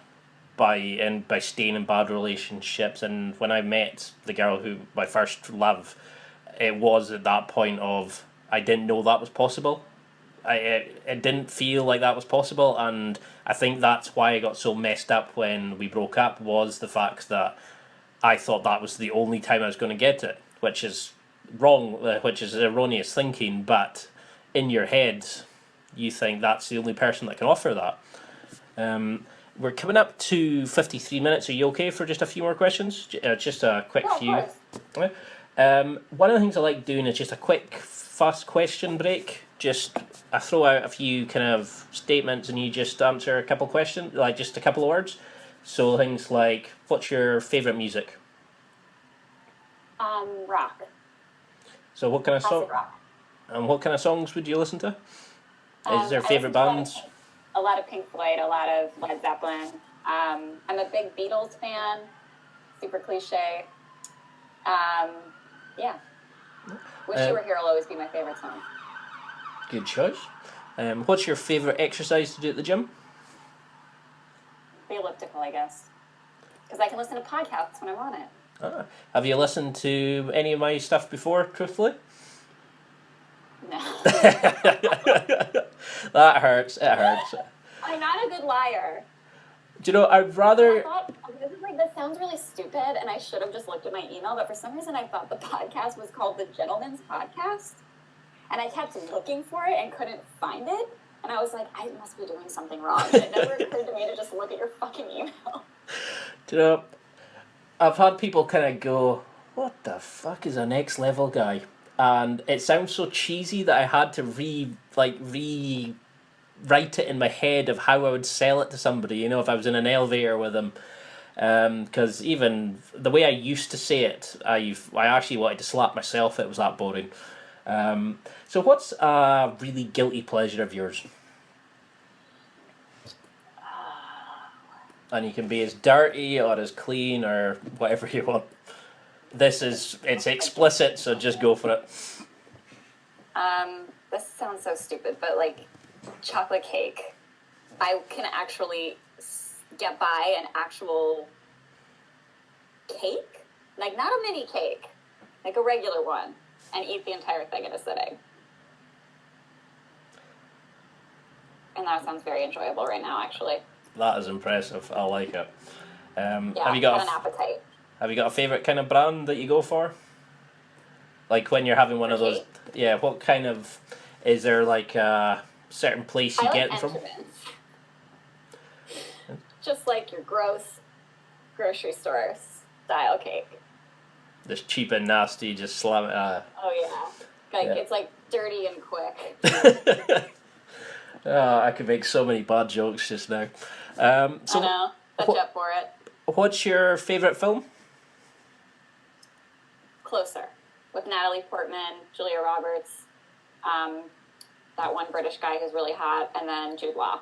by staying in bad relationships, and when I met the girl who my first love, it was at that point of I didn't know that was possible. It didn't feel like that was possible, and I think that's why I got so messed up when we broke up, was the fact that I thought that was the only time I was going to get it, which is wrong, which is erroneous thinking, but in your head you think that's the only person that can offer that. We're coming up to 53 minutes. Are you okay for just a few more questions? Just a quick few. Of course. One of the things I like doing is just a quick, fast question break. I throw out a few kind of statements and you just answer a couple questions, like just a couple of words. So things like, what's your favourite music? Rock. So what kind of song? Rock. And what kind of songs would you listen to? Is there I favourite listen to bands? A lot of Pink Floyd, a lot of Led Zeppelin. I'm a big Beatles fan. Super cliche. Yeah. Wish You Were Here will always be my favorite song. Good choice. What's your favourite exercise to do at the gym? The elliptical, I guess. Because I can listen to podcasts when I'm on it. Have you listened to any of my stuff before, truthfully? No. That hurts. It hurts. I'm not a good liar. Do you know, I'd rather... I thought, this sounds really stupid, and I should have just looked at my email, but for some reason I thought the podcast was called The Gentleman's Podcast, and I kept looking for it and couldn't find it, and I was like, I must be doing something wrong, and it never occurred to me to just look at your fucking email. Do you know, I've had people kind of go, what the fuck is a next level guy? And it sounds so cheesy that I had to rewrite it in my head of how I would sell it to somebody, if I was in an elevator with them. Because even the way I used to say it, I actually wanted to slap myself. It was that boring. So what's a really guilty pleasure of yours? And you can be as dirty or as clean or whatever you want. It's explicit, so just go for it. This sounds so stupid, but chocolate cake. I can actually get by an actual cake, not a mini cake, a regular one, and eat the entire thing in a sitting. And that sounds very enjoyable right now, actually. That is impressive. I like it. Yeah, Have you got got an appetite. have you got a favorite kind of brand that you go for? Like when you're having one For of those, tea? yeah. What kind of is there like a certain place I you like get them from? Entenmann's. Just like your gross grocery store style cake. This cheap and nasty, just slam it. Oh yeah, like Yeah. it's like dirty and quick. Oh, I could make so many bad jokes just now. I know. Set you wh- up for it. what's your favorite film? Closer with Natalie Portman, Julia Roberts, that one British guy who's really hot, and then Jude Law.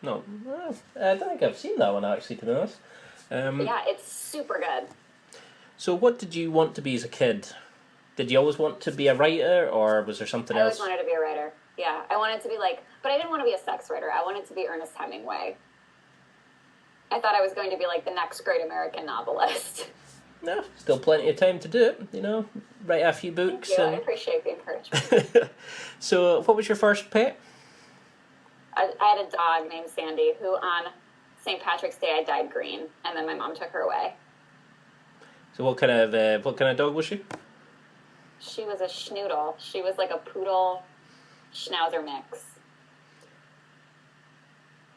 No, I don't think I've seen that one actually. To be honest. But yeah, it's super good. So, what did you want to be as a kid? Did you always want to be a writer, or was there something I always else? wanted to be a writer. Yeah, I wanted to be like, but I didn't want to be a sex writer. I wanted to be Ernest Hemingway. I thought I was going to be like the next great American novelist. No, still plenty of time to do it. You know, write a few books. Thank you. I And... appreciate the encouragement. So, what was your first pet? I had a dog named Sandy who on St. Patrick's Day I dyed green, and then my mom took her away. So, what kind of dog was she? She was a schnoodle. She was like a poodle schnauzer mix.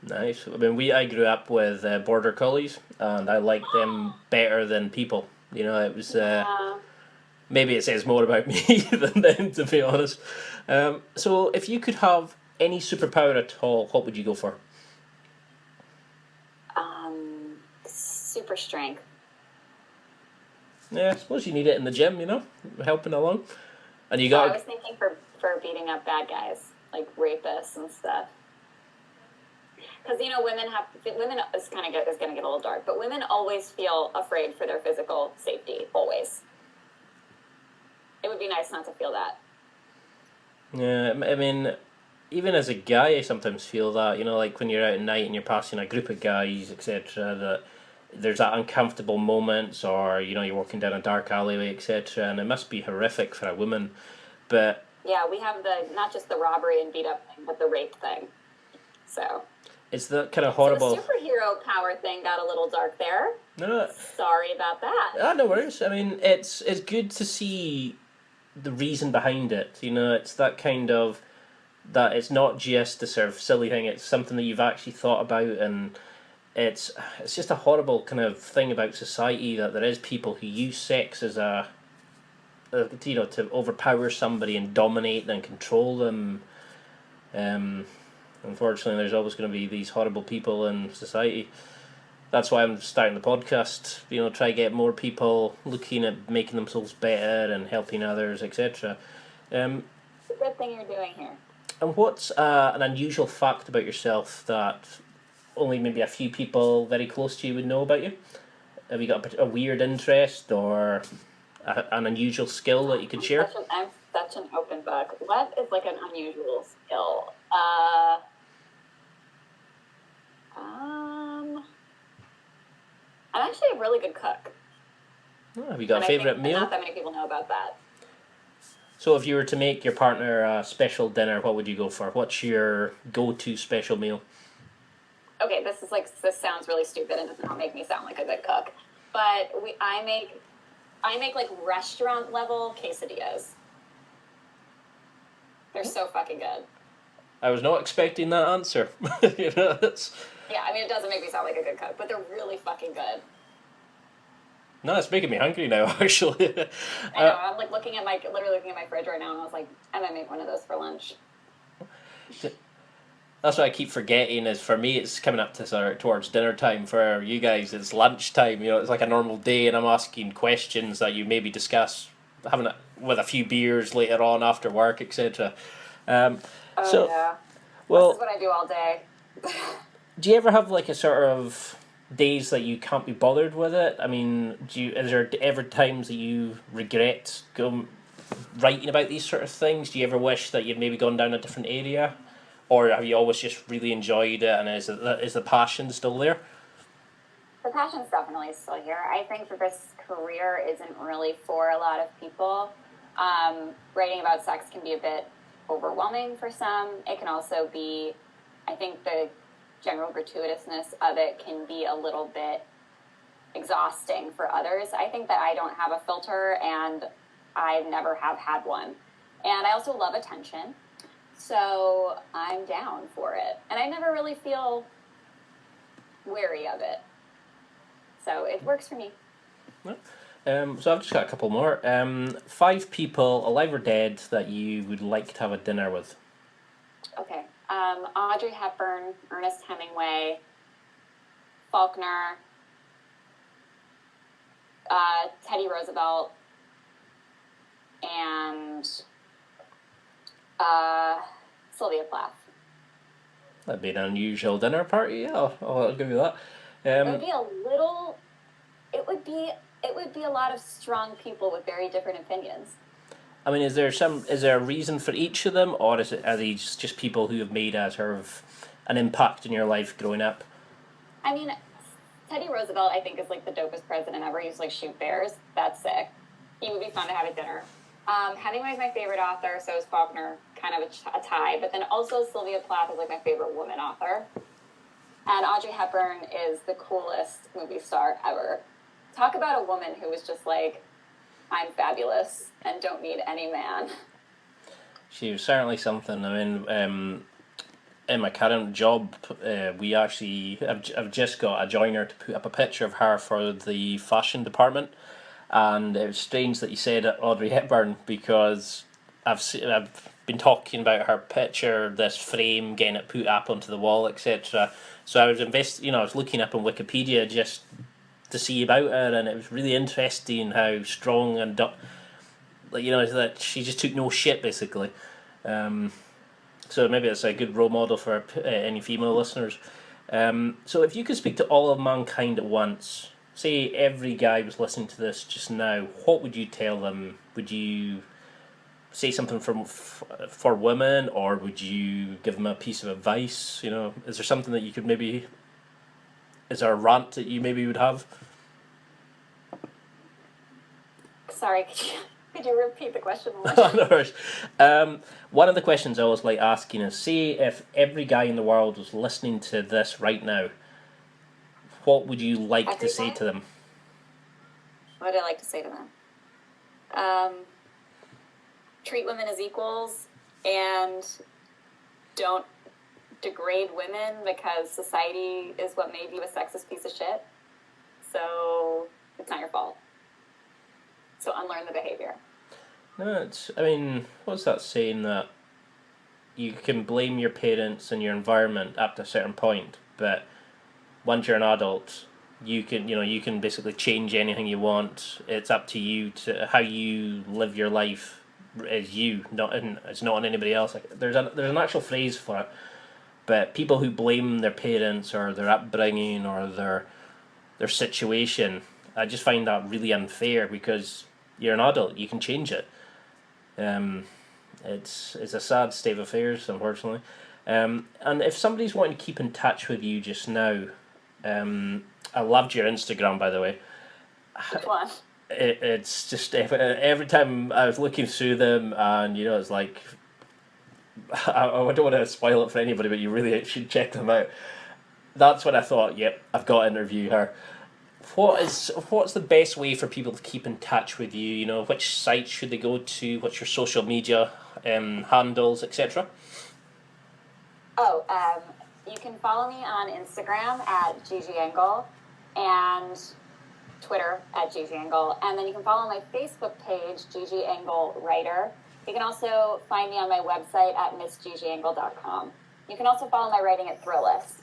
Nice. I mean, I grew up with border collies, and I liked them better than people. You know, it was maybe it says more about me than them, to be honest. So, if you could have any superpower at all, what would you go for? Super strength. Yeah, I suppose you need it in the gym. You know, helping along, and you I got. was thinking for beating up bad guys, like rapists and stuff. Because women is going to get a little dark, but women always feel afraid for their physical safety. Always. It would be nice not to feel that. Yeah, I mean, even as a guy, I sometimes feel that. You know, like when you're out at night and you're passing a group of guys, etc. That there's that uncomfortable moments, or you're walking down a dark alleyway, etc. And it must be horrific for a woman, but yeah, we have not just the robbery and beat up thing, but the rape thing. So. It's that kind of horrible. So the superhero power thing got a little dark there. No, sorry about that. No worries. I mean, it's good to see the reason behind it. It's that kind of that it's not just a sort of silly thing. It's something that you've actually thought about, and it's just a horrible kind of thing about society that there is people who use sex as to overpower somebody and dominate and control them. Unfortunately, there's always going to be these horrible people in society. That's why I'm starting the podcast. Try to get more people looking at making themselves better and helping others, etc. It's a good thing you're doing here. And what's an unusual fact about yourself that only maybe a few people very close to you would know about you? Have you got a weird interest or an unusual skill that you could share? I'm such an open book. What is like an unusual skill? I'm actually a really good cook. Oh, have you got a favourite meal? Not that many people know about that. So if you were to make your partner a special dinner, what would you go for? What's your go-to special meal? Okay, this sounds really stupid and does not make me sound like a good cook. But I make like restaurant level quesadillas. They're so fucking good. I was not expecting that answer. Yeah, I mean, it doesn't make me sound like a good cook, but they're really fucking good. No, it's making me hungry now, actually. I know, I'm like literally looking at my fridge right now, and I was like, I might make one of those for lunch. That's what I keep forgetting is for me it's coming up to towards dinner time. For you guys it's lunchtime. It's like a normal day and I'm asking questions that you maybe discuss with a few beers later on after work, etc. Yeah. Well, this is what I do all day. Do you ever have like a sort of days that you can't be bothered with it? I mean, is there ever times that you regret writing about these sort of things? Do you ever wish that you'd maybe gone down a different area? Or have you always just really enjoyed it, and is the passion still there? The passion's definitely still here. I think that this career isn't really for a lot of people. Writing about sex can be a bit overwhelming for some. It can also be, I think the general gratuitousness of it can be a little bit exhausting for others. I think that I don't have a filter, and I never have had one. And I also love attention, so I'm down for it. And I never really feel weary of it. So it works for me. So I've just got a couple more. 5 people, alive or dead, that you would like to have a dinner with. Okay. Audrey Hepburn, Ernest Hemingway, Faulkner, Teddy Roosevelt, and Sylvia Plath. That'd be an unusual dinner party. Yeah, I'll give you that. It would be a little. It would be a lot of strong people with very different opinions. I mean, is there a reason for each of them, or are these just people who have made a sort of an impact in your life growing up? I mean, Teddy Roosevelt, I think, is like the dopest president ever. He used to like shoot bears. That's sick. He would be fun to have at dinner. Hemingway's my favorite author, so is Faulkner, kind of a tie. But then also Sylvia Plath is like my favorite woman author. And Audrey Hepburn is the coolest movie star ever. Talk about a woman who was just like, I'm fabulous and don't need any man. She was certainly something. I mean, in my current job, I've just got a joiner to put up a picture of her for the fashion department, and it was strange that you said Audrey Hepburn, because I've been talking about her picture, this frame, getting it put up onto the wall, etc. So I was I was looking up on Wikipedia just to see about her, and it was really interesting how strong and that she just took no shit basically. So maybe it's a good role model for any female listeners. So if you could speak to all of mankind at once, say every guy was listening to this just now, what would you tell them? Would you say something for women, or would you give them a piece of advice? Is there something that you could maybe? Is there a rant that you maybe would have? Sorry, could you repeat the question? No worries. One of the questions I always like asking is, say if every guy in the world was listening to this right now, what would you like to say to them? What would I like to say to them? Treat women as equals, and don't degrade women, because society is what made you a sexist piece of shit. So it's not your fault. So unlearn the behavior. No, what's that saying that you can blame your parents and your environment up to a certain point, but once you're an adult, you can basically change anything you want. It's up to you to how you live your life as you, it's not on anybody else. There's an actual phrase for it, but people who blame their parents or their upbringing or their situation, I just find that really unfair, because you're an adult, you can change it. It's a sad state of affairs, unfortunately. And if somebody's wanting to keep in touch with you just now, I loved your Instagram, by the way. Which one? It's just every time I was looking through them, and it's like, I don't want to spoil it for anybody, but you really should check them out. That's when I thought, yep, I've got to interview her. What's the best way for people to keep in touch with you? Which sites should they go to? What's your social media handles, etc.? You can follow me on Instagram at Gigi Engel and Twitter at Gigi Engel, and then you can follow my Facebook page, Gigi Engel Writer. You can also find me on my website at missgigiengel.com. You can also follow my writing at Thrillist.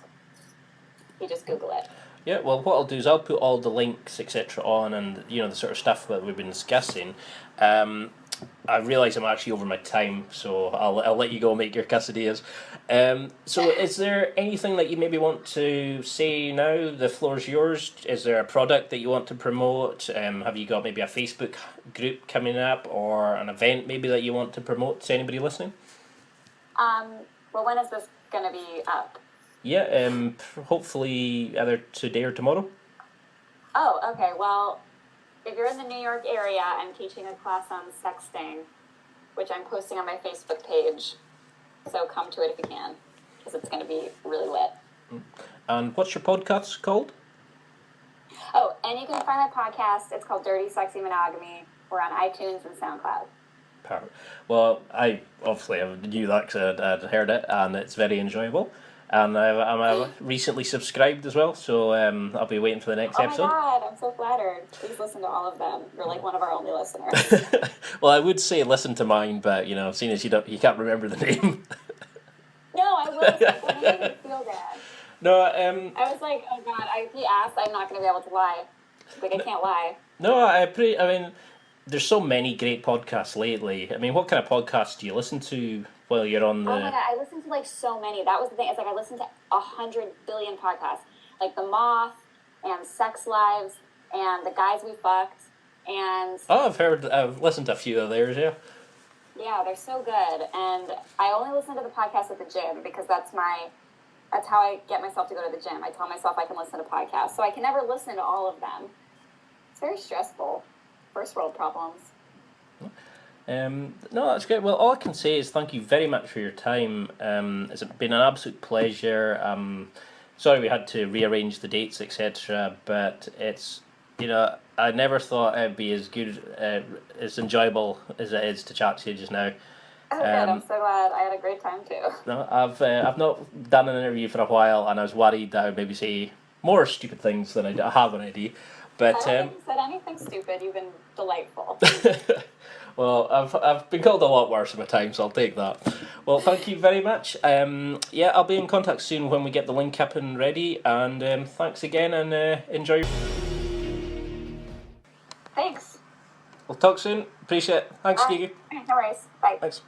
You just Google it. Yeah, well, what I'll do is I'll put all the links, etc. on, and the sort of stuff that we've been discussing. I realise I'm actually over my time, so I'll let you go make your quesadillas. So is there anything that you maybe want to say now? The floor's yours. Is there a product that you want to promote? Have you got maybe a Facebook group coming up, or an event maybe that you want to promote to anybody listening? Well, when is this going to be up? Yeah, hopefully either today or tomorrow. Oh, okay. Well, if you're in the New York area, I'm teaching a class on sexting, which I'm posting on my Facebook page. So come to it if you can, because it's going to be really lit. And what's your podcast called? Oh, and you can find my podcast. It's called Dirty Sexy Monogamy. We're on iTunes and SoundCloud. Perfect. Well, I obviously knew that because I'd heard it, and it's very enjoyable. And I'm recently subscribed as well, so I'll be waiting for the next episode. Oh my god, I'm so flattered. Please listen to all of them. You're like one of our only listeners. Well, I would say listen to mine, but seeing as you can't remember the name. No, I will. It made me feel bad. No, I was like, oh god, if he asked, I'm not going to be able to lie. Like, I can't lie. No, I mean, there's so many great podcasts lately. I mean, what kind of podcasts do you listen to while you're on the... Oh my god, I listened to like so many. That was the thing. It's like I listened to 100 billion podcasts. Like The Moth and Sex Lives and The Guys We Fucked and... Oh, I've listened to a few of theirs, yeah. Yeah, they're so good. And I only listen to the podcast at the gym because that's how I get myself to go to the gym. I tell myself I can listen to podcasts. So I can never listen to all of them. It's very stressful. First world problems. No, that's great. Well, all I can say is thank you very much for your time. It's been an absolute pleasure. Sorry we had to rearrange the dates, etc. But it's, I never thought it'd be as good, as enjoyable as it is to chat to you just now. Oh, good. I'm so glad. I had a great time too. No, I've not done an interview for a while, and I was worried that I would maybe say more stupid things than I have already. But I haven't said anything stupid. You've been delightful. Well, I've been called a lot worse in my time, so I'll take that. Well, thank you very much. Yeah, I'll be in contact soon when we get the link up and ready. And thanks again, and enjoy. Thanks. We'll talk soon. Appreciate it. Thanks, Gigi. No worries. Bye. Thanks.